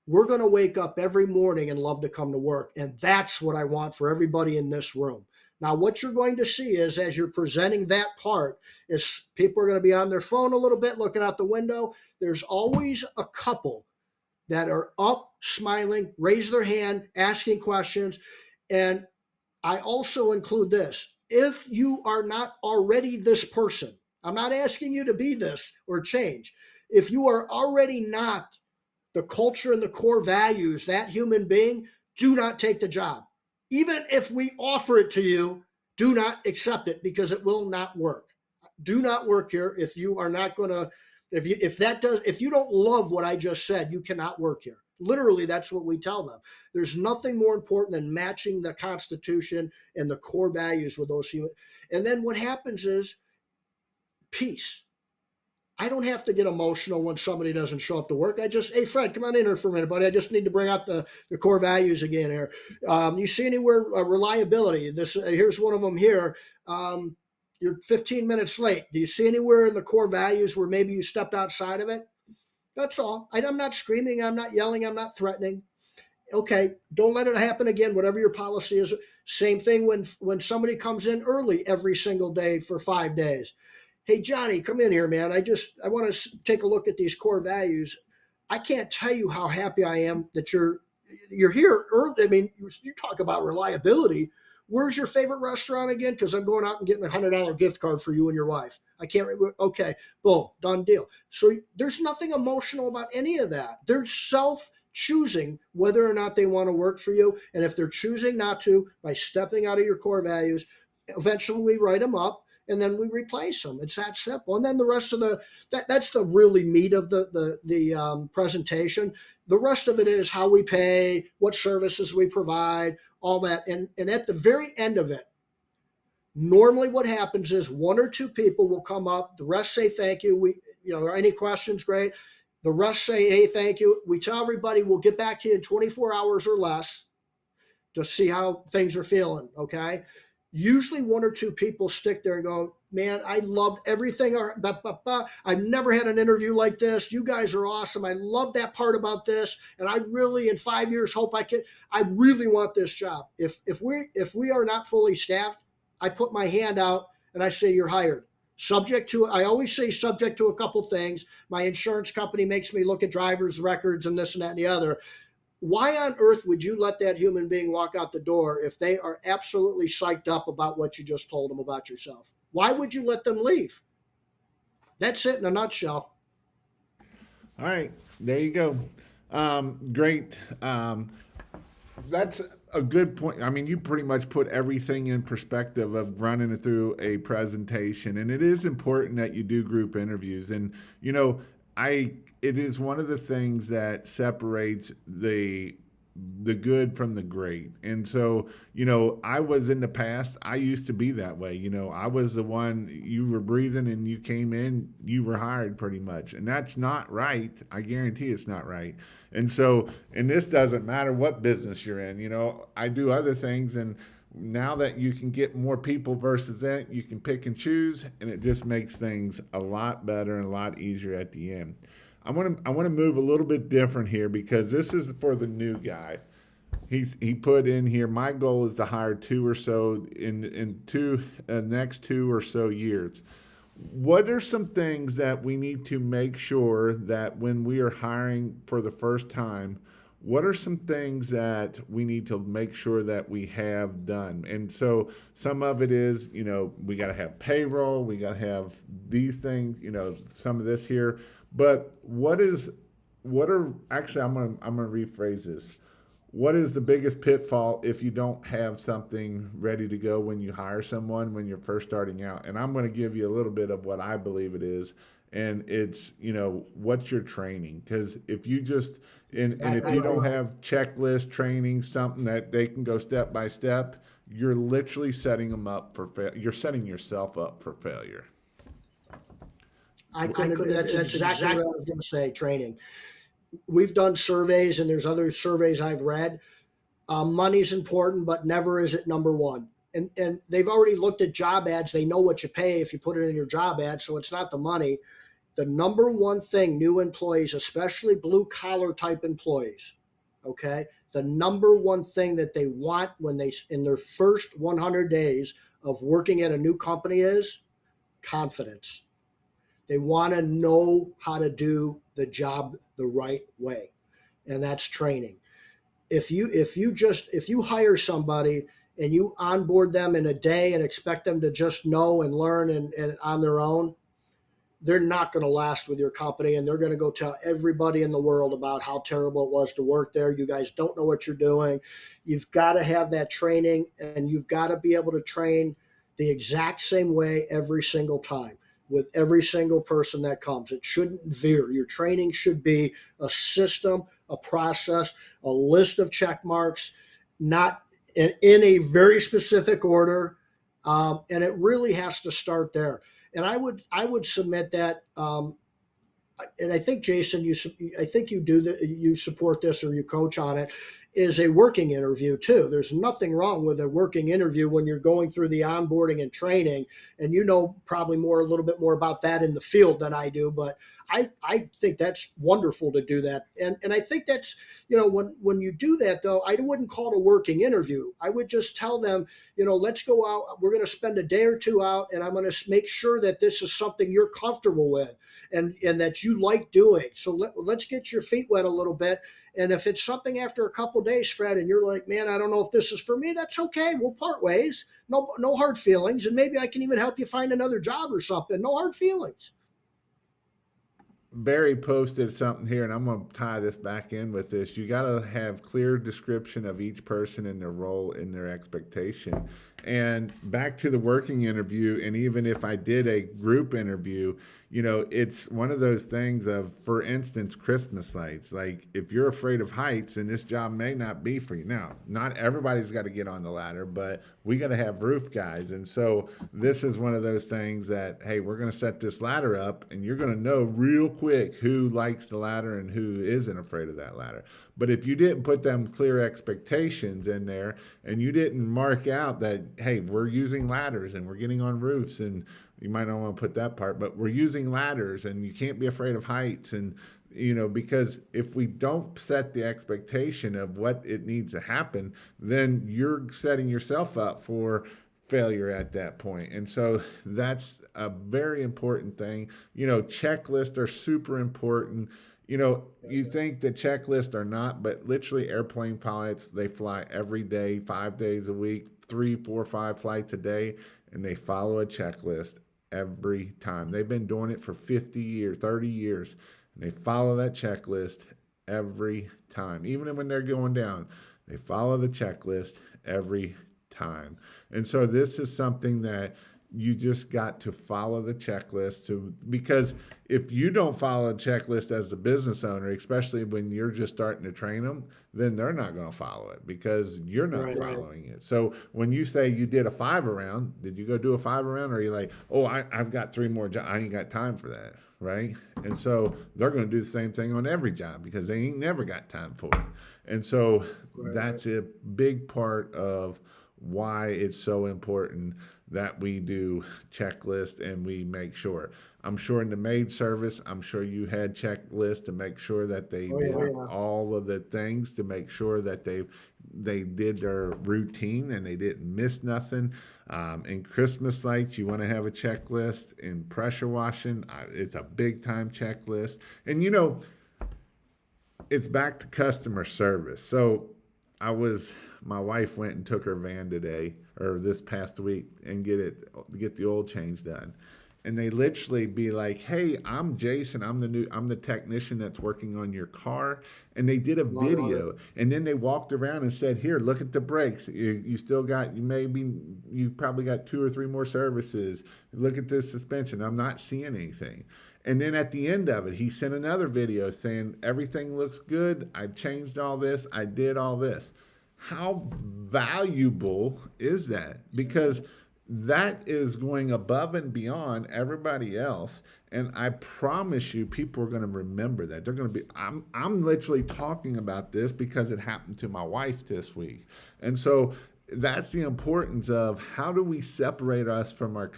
we're going to wake up every morning and love to come to work. And that's what I want for everybody in this room. Now, what you're going to see is as you're presenting that part is people are going to be on their phone a little bit, looking out the window. There's always a couple that are up, smiling, raise their hand, asking questions. And I also include this. If you are not already this person, I'm not asking you to be this or change. If you are already not the culture and the core values, that human being, do not take the job. Even if we offer it to you, do not accept it because it will not work. Do not work here if you are not going to, if you don't love what I just said, you cannot work here. Literally, that's what we tell them. There's nothing more important than matching the Constitution and the core values with those human. And then what happens is peace. I don't have to get emotional when somebody doesn't show up to work. Hey, Fred, come on in here for a minute, buddy. I just need to bring out the core values again here. You see anywhere reliability? Here's one of them here. You're 15 minutes late. Do you see anywhere in the core values where maybe you stepped outside of it? That's all. I'm not screaming. I'm not yelling. I'm not threatening. Okay, don't let it happen again, whatever your policy is. Same thing when somebody comes in early every single day for 5 days. Hey, Johnny, come in here, man. I want to take a look at these core values. I can't tell you how happy I am that you're here early. I mean, you talk about reliability. Where's your favorite restaurant again? Because I'm going out and getting a $100 gift card for you and your wife. I can't. Okay, boom, done deal. So there's nothing emotional about any of that. They're self-choosing whether or not they want to work for you. And if they're choosing not to, by stepping out of your core values, eventually we write them up and then we replace them. It's that simple. And then the rest of that's the really meat of the presentation. The rest of it is how we pay, what services we provide, all that. And at the very end of it, normally what happens is one or two people will come up, the rest say thank you. Any questions? Great. The rest say, hey, thank you. We tell everybody we'll get back to you in 24 hours or less to see how things are feeling. Okay. Usually one or two people stick there and go, man, I loved everything. I've never had an interview like this. You guys are awesome. I love that part about this. And I really, in 5 years, hope I really want this job. If we are not fully staffed, I put my hand out and I say, you're hired. I always say subject to a couple things. My insurance company makes me look at driver's records and this and that and the other. Why on earth would you let that human being walk out the door if they are absolutely psyched up about what you just told them about yourself? Why would you let them leave? That's it in a nutshell. All right, there you go. Great. That's a good point. I mean, you pretty much put everything in perspective of running it through a presentation, and it is important that you do group interviews. And it is one of the things that separates the good from the great. And so, I was in the past, I used to be that way. I was the one, you were breathing and you came in, you were hired pretty much. And that's not right. I guarantee it's not right. And so, and this doesn't matter what business you're in, I do other things, and now that you can get more people versus that, you can pick and choose, and it just makes things a lot better and a lot easier at the end. I want to move a little bit different here, because this is for the new guy. He put in here, my goal is to hire two or so in next 2 or so years. What are some things that we need to make sure that when we are hiring for the first time, what are some things that we need to make sure that we have done? And so some of it is, we got to have payroll, we got to have these things, some of this here. But actually, I'm going to rephrase this. What is the biggest pitfall if you don't have something ready to go when you hire someone when you're first starting out? And I'm going to give you a little bit of what I believe it is. And it's, what's your training? Because if you just, and if you don't have checklist training, something that they can go step by step, you're literally setting them up for you're setting yourself up for failure. That's exactly what I was going to say, training. We've done surveys, and there's other surveys I've read. Money's important, but never is it number one. And they've already looked at job ads. They know what you pay if you put it in your job ad, so it's not the money. The number one thing new employees, especially blue collar type employees, okay, the number one thing that they want when they in their first 100 days of working at a new company is confidence. They want to know how to do the job the right way, and that's training. If you hire somebody and you onboard them in a day and expect them to just know and learn and on their own, they're not going to last with your company, and they're going to go tell everybody in the world about how terrible it was to work there. You guys don't know what you're doing. You've got to have that training, and you've got to be able to train the exact same way every single time with every single person that comes. It shouldn't veer. Your training should be a system, a process, a list of check marks, not in a very specific order, and it really has to start there. And I would submit that, and I think Jason, you support this or you coach on it, is a working interview too. There's nothing wrong with a working interview when you're going through the onboarding and training, and probably a little bit more about that in the field than I do, but I think that's wonderful to do that. And I think that's, when you do that though, I wouldn't call it a working interview. I would just tell them, let's go out. We're going to spend a day or two out, and I'm going to make sure that this is something you're comfortable with and that you like doing. So let's get your feet wet a little bit. And if it's something after a couple of days, Fred, and you're like, man, I don't know if this is for me, that's okay. We'll part ways. No hard feelings. And maybe I can even help you find another job or something. No hard feelings. Barry posted something here, and I'm going to tie this back in with this. You got to have clear description of each person and their role and their expectation. And back to the working interview, and even if I did a group interview, it's one of those things of, for instance, Christmas lights. Like, if you're afraid of heights, and this job may not be for you. Now, not everybody's got to get on the ladder, but we got to have roof guys. And so this is one of those things that, hey, we're going to set this ladder up, and you're going to know real quick who likes the ladder and who isn't afraid of that ladder. But if you didn't put them clear expectations in there, and you didn't mark out that, hey, we're using ladders and we're getting on roofs, and you might not want to put that part, but we're using ladders and you can't be afraid of heights. And, because if we don't set the expectation of what it needs to happen, then you're setting yourself up for failure at that point. And so that's a very important thing. Checklists are super important. You think the checklists are not, but literally airplane pilots, they fly every day, 5 days a week, 3, 4, 5 flights a day, and they follow a checklist every time. They've been doing it for 50 years, 30 years, and they follow that checklist every time. Even when they're going down, they follow the checklist every time. And so this is something that you just got to follow the checklist, because if you don't follow a checklist as the business owner, especially when you're just starting to train them, then they're not going to follow it because you're not following it. So when you say you did a 5 around, did you go do a 5 around, or are you like, oh, I've got 3 more jobs, I ain't got time for that, right? And so they're going to do the same thing on every job because they ain't never got time for it. And so that's a big part of why it's so important that we do checklist and we make sure. I'm sure in the maid service, I'm sure you had checklists to make sure that they did all of the things to make sure that they did their routine and they didn't miss nothing. In Christmas lights, you want to have a checklist. In pressure washing, it's a big time checklist. And it's back to customer service. So my wife went and took her van today, or this past week, and get the oil change done. And they literally be like, hey, I'm Jason, I'm the technician that's working on your car. And they did a video, and then they walked around and said, here, look at the brakes. You probably got 2 or 3 more services. Look at this suspension. I'm not seeing anything. And then at the end of it, he sent another video saying, everything looks good. I changed all this. I did all this. How valuable is that? Because that is going above and beyond everybody else. And I promise you, people are going to remember that. They're going to be, I'm literally talking about this because it happened to my wife this week. And so that's the importance of how do we separate us from our,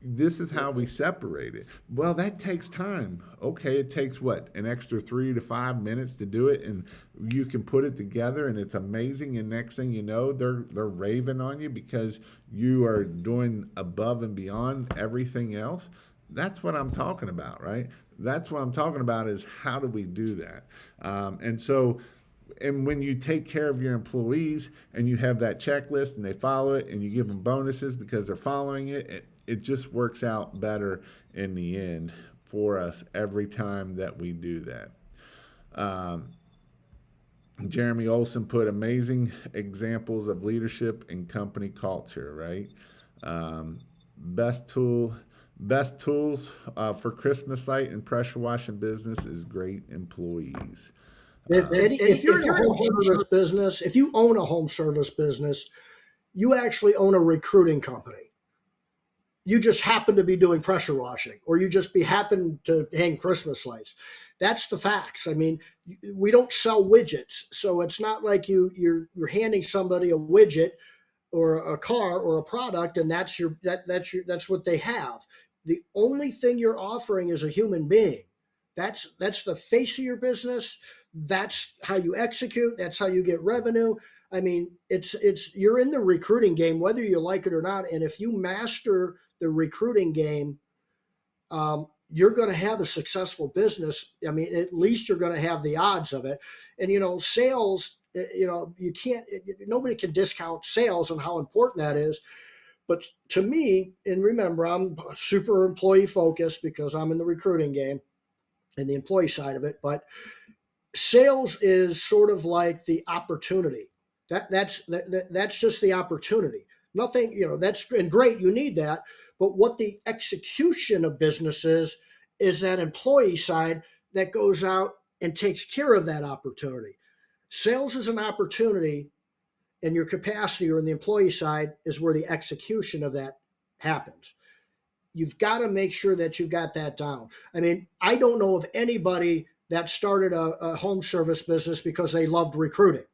this is how we separate it. Well, that takes time. Okay, it takes what? An extra 3 to 5 minutes to do it, and you can put it together, and it's amazing. And next thing you know, they're raving on you because you are doing above and beyond everything else. That's what I'm talking about, right? That's what I'm talking about is how do we do that? And when you take care of your employees and you have that checklist and they follow it and you give them bonuses because they're following it, it just works out better in the end for us every time that we do that. Jeremy Olson put amazing examples of leadership and company culture, right? Best tools for Christmas light and pressure washing business is great employees. If you're in a home service business, if you own a home service business, you actually own a recruiting company. You just happen to be doing pressure washing, or you just happen to hang Christmas lights. That's the facts. I mean, we don't sell widgets, so it's not like you're handing somebody a widget or a car or a product, and that's what they have. The only thing you're offering is a human being. That's the face of your business. That's how you execute. That's how you get revenue. I mean, you're in the recruiting game, whether you like it or not. And if you master the recruiting game, you're going to have a successful business. I mean, at least you're going to have the odds of it. And, sales, nobody can discount sales and how important that is. But to me, and remember, I'm super employee focused because I'm in the recruiting game and the employee side of it. But sales is sort of like the opportunity. That's just the opportunity. Nothing, that's and great. You need that. But what the execution of business is that employee side that goes out and takes care of that opportunity. Sales is an opportunity, and your capacity or in the employee side is where the execution of that happens. You've got to make sure that you've got that down. I mean, I don't know of anybody that started a home service business because they loved recruiting.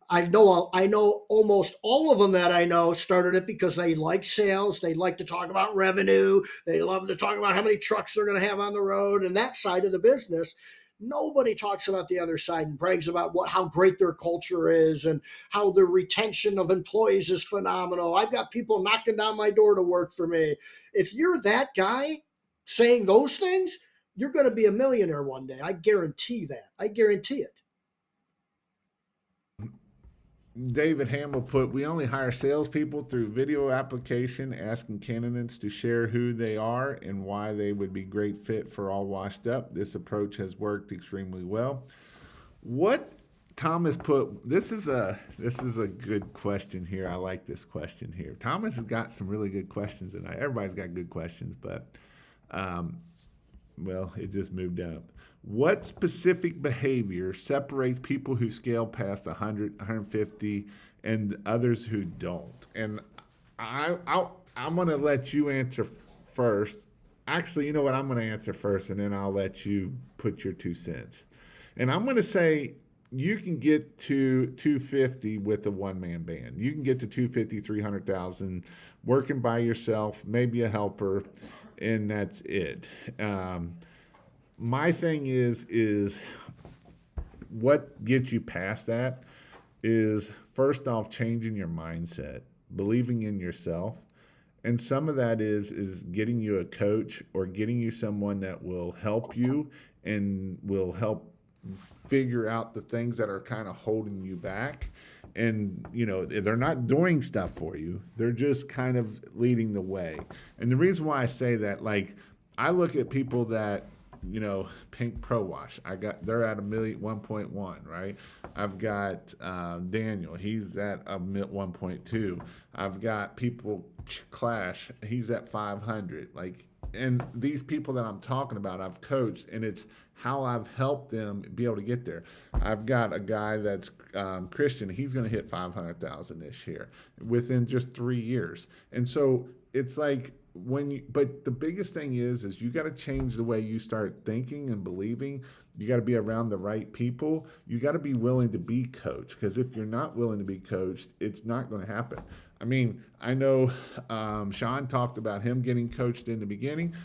I know almost all of them that I know started it because they like sales. They like to talk about revenue. They love to talk about how many trucks they're going to have on the road and that side of the business. Nobody talks about the other side and brags about how great their culture is and how the retention of employees is phenomenal. I've got people knocking down my door to work for me. If you're that guy saying those things, you're going to be a millionaire one day. I guarantee that. I guarantee it. David Hamill put, we only hire salespeople through video application, asking candidates to share who they are and why they would be great fit for All Washed Up. This approach has worked extremely well. What Thomas put, this is a good question here. I like this question here. Thomas has got some really good questions tonight. Everybody's got good questions, but well, it just moved up. What specific behavior separates people who scale past 100, 150 and others who don't? And I'm going to let you answer first. Actually, you know what? I'm going to answer first, and then I'll let you put your 2 cents. And I'm going to say you can get to 250 with a one-man band. You can get to 250, 300,000 working by yourself, maybe a helper, and that's it. My thing is what gets you past that is, first off, changing your mindset, believing in yourself. And some of that is getting you a coach or getting you someone that will help you and will help figure out the things that are kind of holding you back. And, they're not doing stuff for you. They're just kind of leading the way. And the reason why I say that, like, I look at people that, Pink Pro Wash. They're at 1.1, right? I've got Daniel. He's at 1.2. I've got people Clash. He's at 500. Like, and these people that I'm talking about, I've coached, and it's how I've helped them be able to get there. I've got a guy that's Christian. He's going to hit 500,000 this year within just 3 years. And so it's like, but the biggest thing is you got to change the way you start thinking and believing. You got to be around the right people. You got to be willing to be coached, because if you're not willing to be coached, it's not going to happen. I mean, I know Sean talked about him getting coached in the beginning.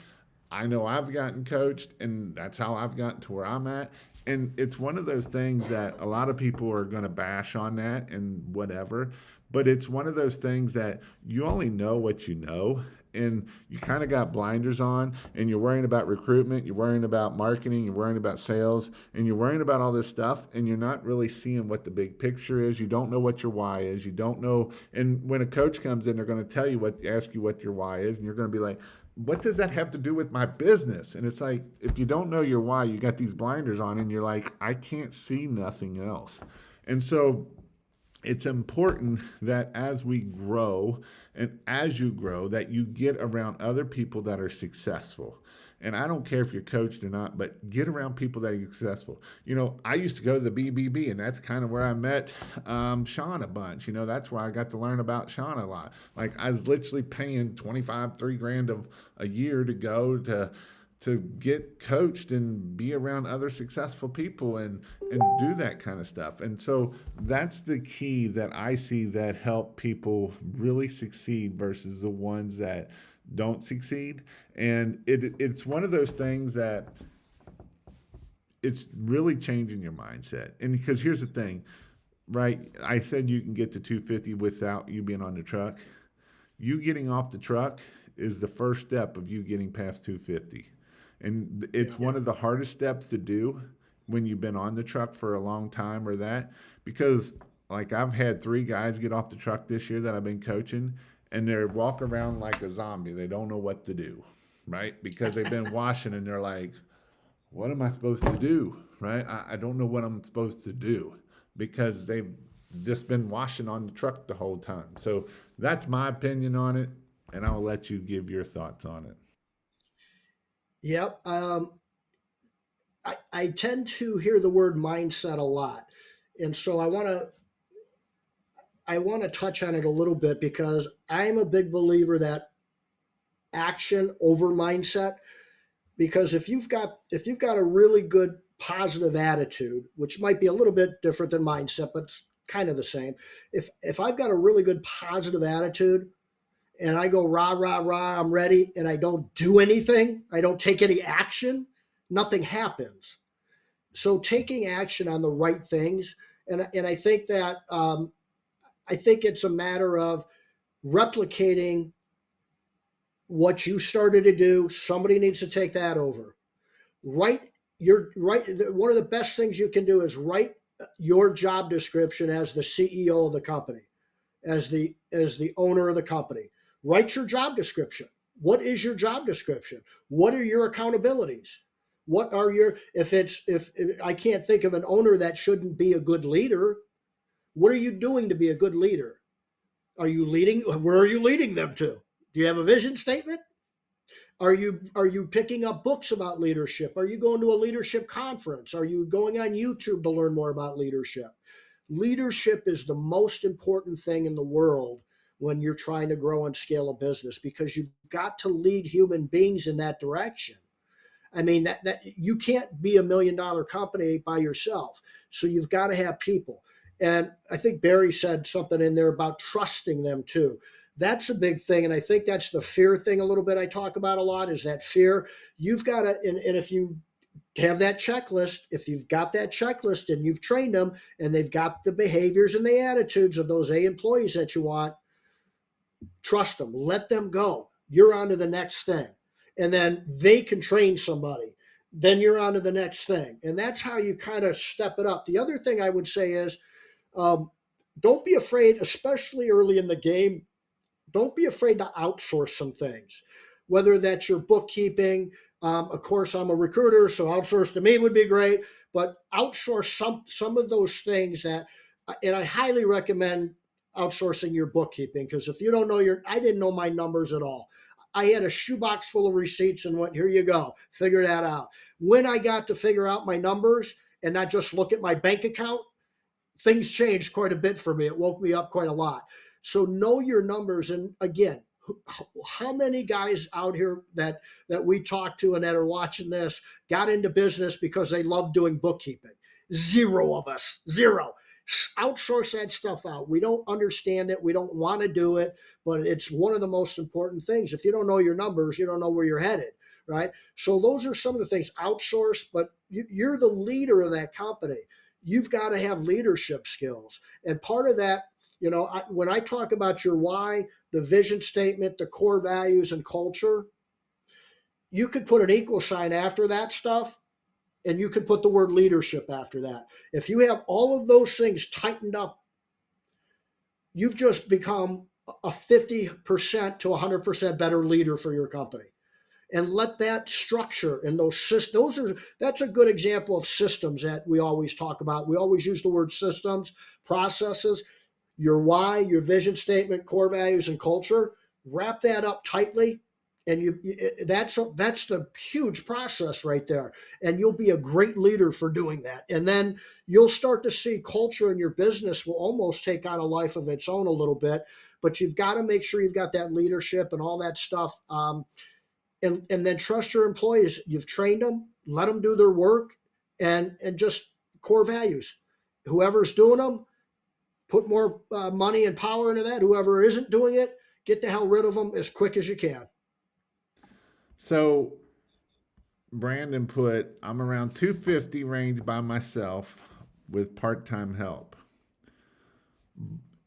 I know I've gotten coached, and that's how I've gotten to where I'm at. And it's one of those things that a lot of people are going to bash on that and whatever. But it's one of those things that you only know what you know, and you kind of got blinders on, and you're worrying about recruitment, you're worrying about marketing, you're worrying about sales, and you're worrying about all this stuff, and you're not really seeing what the big picture is. You don't know what your why is. You don't know. And when a coach comes in, they're going to tell you ask you what your why is, and you're going to be like, what does that have to do with my business? And it's like, if you don't know your why, you got these blinders on, and you're like, I can't see nothing else. And so it's important that as we grow and as you grow, that you get around other people that are successful. And I don't care if you're coached or not, but get around people that are successful. I used to go to the BBB, and that's kind of where I met Sean a bunch. That's where I got to learn about Sean a lot. Like, I was literally paying $3,000 a year to go to get coached and be around other successful people and do that kind of stuff. And so that's the key that I see that help people really succeed versus the ones that don't succeed. And it's one of those things that it's really changing your mindset. And because here's the thing, right? I said you can get to 250 without you being on the truck. You getting off the truck is the first step of you getting past 250. And it's one of the hardest steps to do when you've been on the truck for a long time or that, because like I've had 3 guys get off the truck this year that I've been coaching, and they're walking around like a zombie. They don't know what to do, right? Because they've been washing, and they're like, what am I supposed to do, right? I don't know what I'm supposed to do, because they've just been washing on the truck the whole time. So that's my opinion on it, and I'll let you give your thoughts on it. Yep. I tend to hear the word mindset a lot. And so I want to touch on it a little bit because I'm a big believer that action over mindset. Because if you've got a really good positive attitude, which might be a little bit different than mindset, but it's kind of the same. If I've got a really good positive attitude and I go rah rah rah, I'm ready, and I don't do anything, I don't take any action, nothing happens. So taking action on the right things, and I think that I think it's a matter of replicating what you started to do. Somebody needs to take that over. Write your right. One of the best things you can do is write your job description as the CEO of the company, as the owner of the company. Write your job description. What is your job description? What are your accountabilities? What are your if I can't think of an owner that shouldn't be a good leader. What are you doing to be a good leader? Are you leading? Where are you leading them to? Do you have a vision statement? Are you picking up books about leadership? Are you going to a leadership conference? Are you going on YouTube to learn more about leadership? Leadership is the most important thing in the world when you're trying to grow and scale a business because you've got to lead human beings in that direction. I mean that you can't be $1 million company by yourself. So you've got to have people. And I think Barry said something in there about trusting them too. That's a big thing. And I think that's the fear thing a little bit I talk about a lot is that fear. You've got to, and if you have that checklist, if you've got that checklist and you've trained them and they've got the behaviors and the attitudes of those A employees that you want, trust them, let them go. You're on to the next thing. And then they can train somebody. Then you're on to the next thing. And that's how you kind of step it up. The other thing I would say is um, don't be afraid, especially early in the game, don't be afraid to outsource some things, whether that's your bookkeeping. Of course, I'm a recruiter, so outsource to me would be great, but outsource some of those things that, and I highly recommend outsourcing your bookkeeping because if you don't know I didn't know my numbers at all. I had a shoebox full of receipts and went, here you go, figure that out. When I got to figure out my numbers and not just look at my bank account, things changed quite a bit for me. It woke me up quite a lot. So know your numbers. And again, how many guys out here that we talk to and that are watching this got into business because they love doing bookkeeping? Zero of us. Zero. Outsource that stuff out. We don't understand it. We don't want to do it, but it's one of the most important things. If you don't know your numbers, you don't know where you're headed, right? So those are some of the things. Outsource, but you're the leader of that company. You've got to have leadership skills. And part of that, when I talk about your why, the vision statement, the core values and culture, you could put an equal sign after that stuff and you could put the word leadership after that. If you have all of those things tightened up, you've just become a 50% to 100% better leader for your company. And let that structure and those systems, that's a good example of systems that we always talk about. We always use the word systems, processes, your why, your vision statement, core values, and culture. Wrap that up tightly, and that's the huge process right there. And you'll be a great leader for doing that. And then you'll start to see culture in your business will almost take on a life of its own a little bit. But you've got to make sure you've got that leadership and all that stuff. And then trust your employees. You've trained them, let them do their work, and just core values. Whoever's doing them, put more money and power into that. Whoever isn't doing it, get the hell rid of them as quick as you can. So Brandon put, I'm around 250 range by myself with part-time help.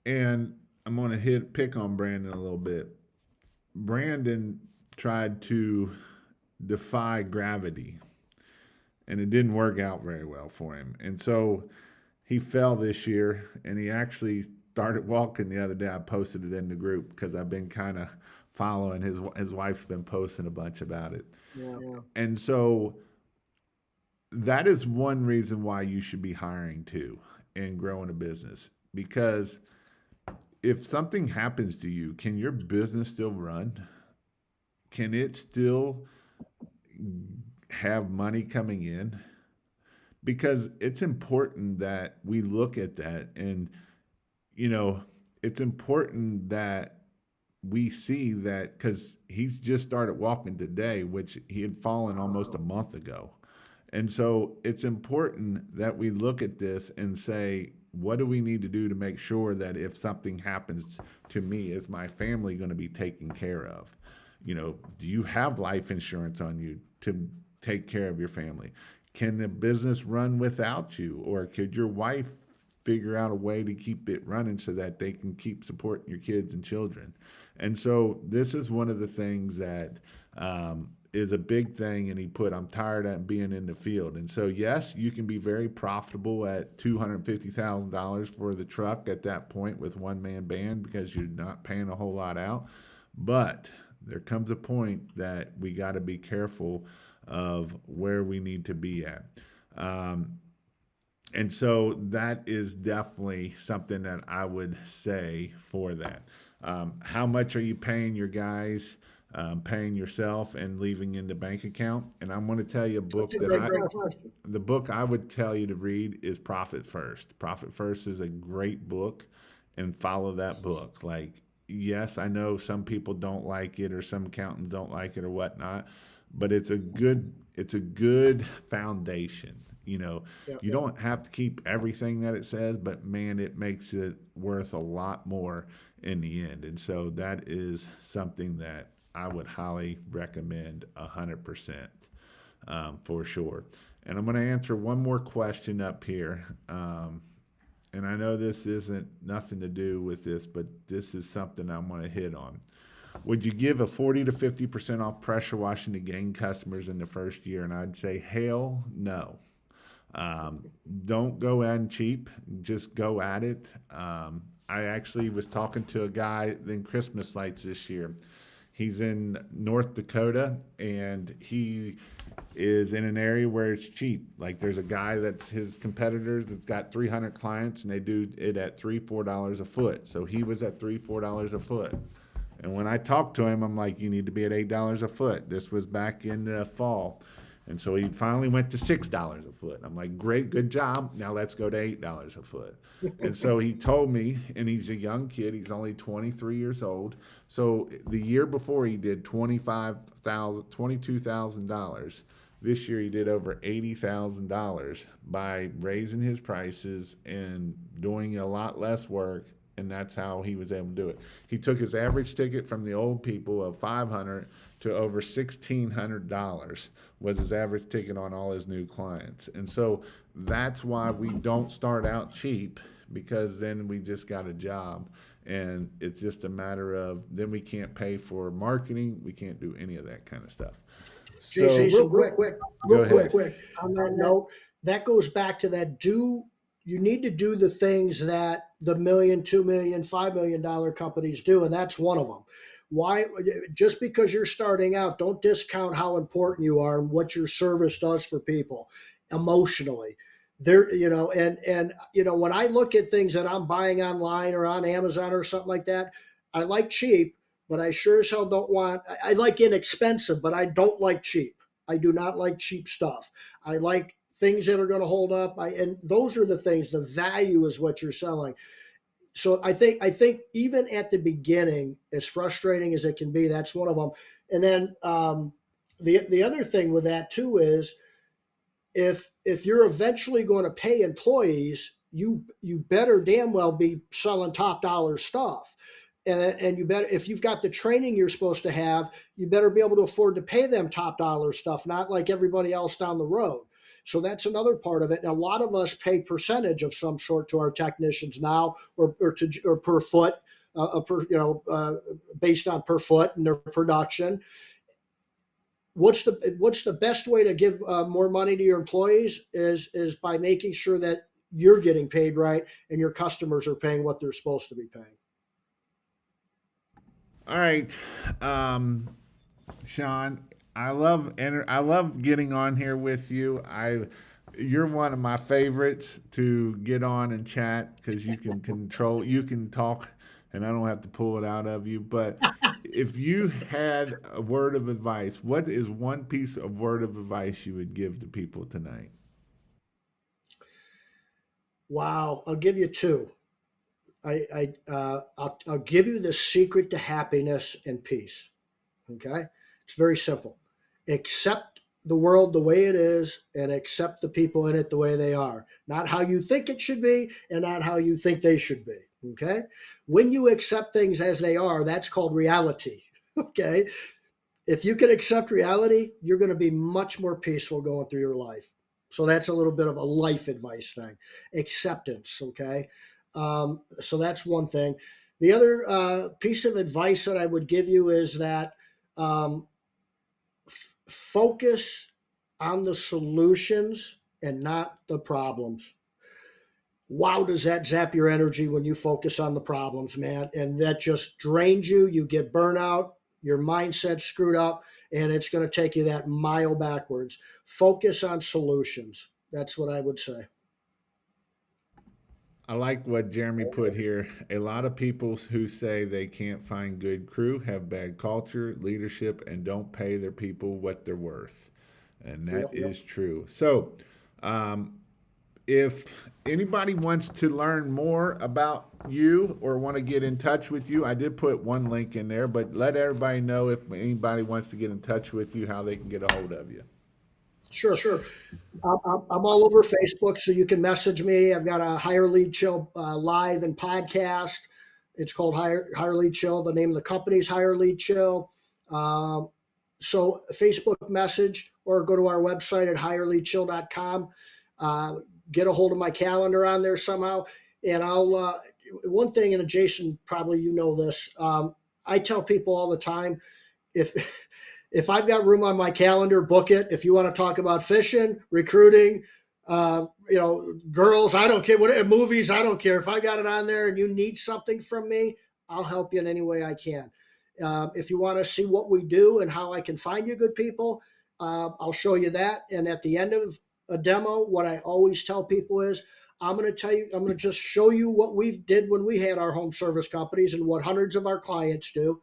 And I'm going to pick on Brandon a little bit. Brandon tried to defy gravity and it didn't work out very well for him. And so he fell this year and he actually started walking the other day. I posted it in the group because I've been kind of following his wife's been posting a bunch about it. Yeah. And so that is one reason why you should be hiring too and growing a business. because if something happens to you, can your business still run? Can it still have money coming in? Because it's important that we look at that, and you know, it's important that we see that, because he's just started walking today, which he had fallen almost a month ago. And so it's important that we look at this and say, what do we need to do to make sure that if something happens to me, is my family going to be taken care of? You know, do you have life insurance on you to take care of your family? Can the business run without you? Or could your wife figure out a way to keep it running so that they can keep supporting your kids and children? And so this is one of the things that is a big thing. And he put, I'm tired of being in the field. And so, yes, you can be very profitable at $250,000 for the truck at that point with one man band, because you're not paying a whole lot out. But there comes a point that we got to be careful of where we need to be at. And so that is definitely something that I would say for that. How much are you paying your guys, paying yourself, and leaving in the bank account? And I'm going to tell you a book That's a that great question. the book I would tell you to read is Profit First. Profit First is a great book, and follow that book. Like, yes, I know some people don't like it, or some accountants don't like it, or whatnot, but it's a good foundation. You know, Yeah, you don't have to keep everything that it says, but man, it makes it worth a lot more in the end. And so that is something that I would highly recommend 100%, for sure. And I'm going to answer one more question up here. And I know this isn't nothing to do with this, but this is something I'm going to hit on. Would you give a 40 to 50% off pressure washing to gain customers in the first year? And I'd say, hell no. Don't go in cheap, just go at it. I actually was talking to a guy in Christmas lights this year. He's in North Dakota, and he is in an area where it's cheap. Like, there's a guy that's his competitors that's got 300 clients, and they do it at $3-4 a foot. So he was at $3-4 a foot. And when I talked to him, I'm like, you need to be at $8 a foot. This was back in the fall. And so he finally went to $6 a foot. I'm like, great, good job. Now let's go to $8 a foot. And so he told me, and he's a young kid. He's only 23 years old. So the year before he did $22,000. This year he did over $80,000 by raising his prices and doing a lot less work. And that's how he was able to do it. He took his average ticket from the old people of $500 to over $1,600 was his average ticket on all his new clients. And so that's why we don't start out cheap, because then we just got a job, and it's just a matter of, then we can't pay for marketing. We can't do any of that kind of stuff. JC, So real quick, go ahead. on that note, that goes back to that, you need to do the things that the $1 million, $2 million, $5 million companies do, and that's one of them. Why? Just because you're starting out, don't discount how important you are and what your service does for people emotionally. There, when I look at things that I'm buying online or on Amazon or something like that, I like cheap, but I sure as hell don't want. I like inexpensive, but I don't like cheap. I do not like cheap stuff. I like things that are going to hold up. And those are the things. The value is what you're selling. So I think even at the beginning, as frustrating as it can be, that's one of them. And then the other thing with that too is, if you're eventually going to pay employees, you better damn well be selling top dollar stuff. And you better, if you've got the training you're supposed to have, you better be able to afford to pay them top dollar stuff, not like everybody else down the road. So that's another part of it. And a lot of us pay percentage of some sort to our technicians now, or per foot, based on per foot and their production. What's the best way to give more money to your employees is by making sure that you're getting paid right and your customers are paying what they're supposed to be paying. All right, Sean, I love getting on here with you. You're one of my favorites to get on and chat because you can talk, and I don't have to pull it out of you. But if you had a word of advice, what is one piece of word of advice you would give to people tonight? Wow, I'll give you two. I'll give you the secret to happiness and peace. Okay, it's very simple. Accept the world the way it is, and accept the people in it the way they are. Not how you think it should be, and not how you think they should be. Okay, when you accept things as they are, that's called reality. Okay, if you can accept reality, you're going to be much more peaceful going through your life. So that's a little bit of a life advice thing. Acceptance, okay? So that's one thing. The other piece of advice that I would give you is that um, focus on the solutions and not the problems. Wow, does that zap your energy when you focus on the problems, man? And that just drains you. You get burnout, your mindset's screwed up, and it's going to take you that mile backwards. Focus on solutions. That's what I would say. I like what Jeremy put here. A lot of people who say they can't find good crew have bad culture, leadership, and don't pay their people what they're worth. And that Yep. is true. So, um, if anybody wants to learn more about you or want to get in touch with you, I did put one link in there, but let everybody know if anybody wants to get in touch with you, how they can get a hold of you. Sure. I'm all over Facebook, so you can message me. I've got a Hire Lead Chill live and podcast. It's called Hire Lead Chill. The name of the company is Hire Lead Chill. Um, so Facebook message or go to our website at hireleadchill.com. Uh, get a hold of my calendar on there somehow. And one thing, and Jason, probably you know this, I tell people all the time, if if I've got room on my calendar, book it. If you want to talk about fishing, recruiting, girls, I don't care. What movies, I don't care. If I got it on there and you need something from me, I'll help you in any way I can. If you want to see what we do and how I can find you good people, I'll show you that. And at the end of a demo, what I always tell people is, I'm going to just show you what we did when we had our home service companies and what hundreds of our clients do.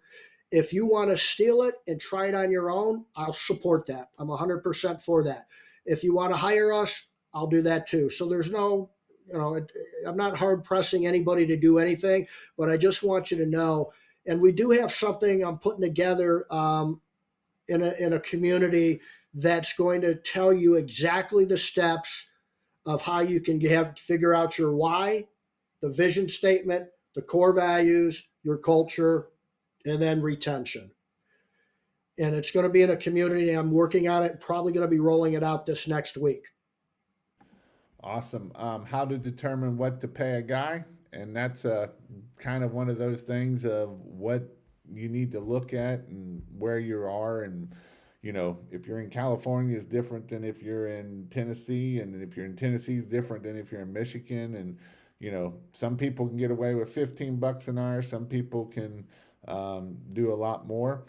If you want to steal it and try it on your own, I'll support that. I'm 100% for that. If you want to hire us, I'll do that too. So there's no, I'm not hard pressing anybody to do anything, but I just want you to know. And we do have something I'm putting together in a community that's going to tell you exactly the steps of how you can figure out your why, the vision statement, the core values, your culture, and then retention. And it's going to be in a community. I'm working on it, probably going to be rolling it out this next week. Awesome. How to determine what to pay a guy. And that's kind of one of those things of what you need to look at and where you are. And, if you're in California is different than if you're in Tennessee. And if you're in Tennessee is different than if you're in Michigan. And, some people can get away with 15 bucks an hour. Some people can do a lot more.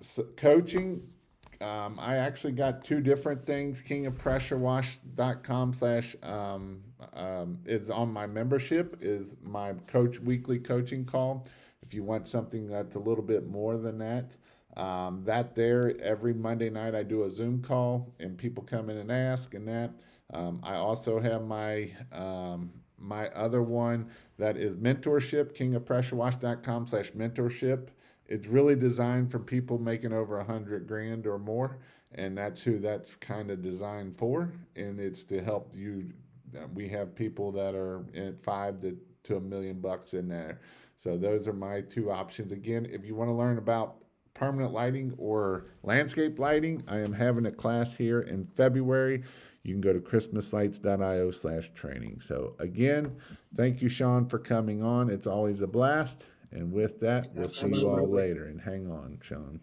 So coaching, I actually got two different things. kingofpressurewash.com / is on my membership, is my weekly coaching call. If you want something that's a little bit more than that, every Monday night I do a Zoom call and people come in and ask and that. I also have my other one that is mentorship, kingofpressurewash.com / mentorship. It's really designed for people making over 100 grand or more. And that's who that's kind of designed for. And it's to help you. We have people that are at $5 to $1 million in there. So those are my two options. Again, if you want to learn about permanent lighting or landscape lighting, I am having a class here in February. You can go to christmaslights.io /training. So again, thank you, Sean, for coming on. It's always a blast. And with that, we'll see you all later. And hang on, Sean.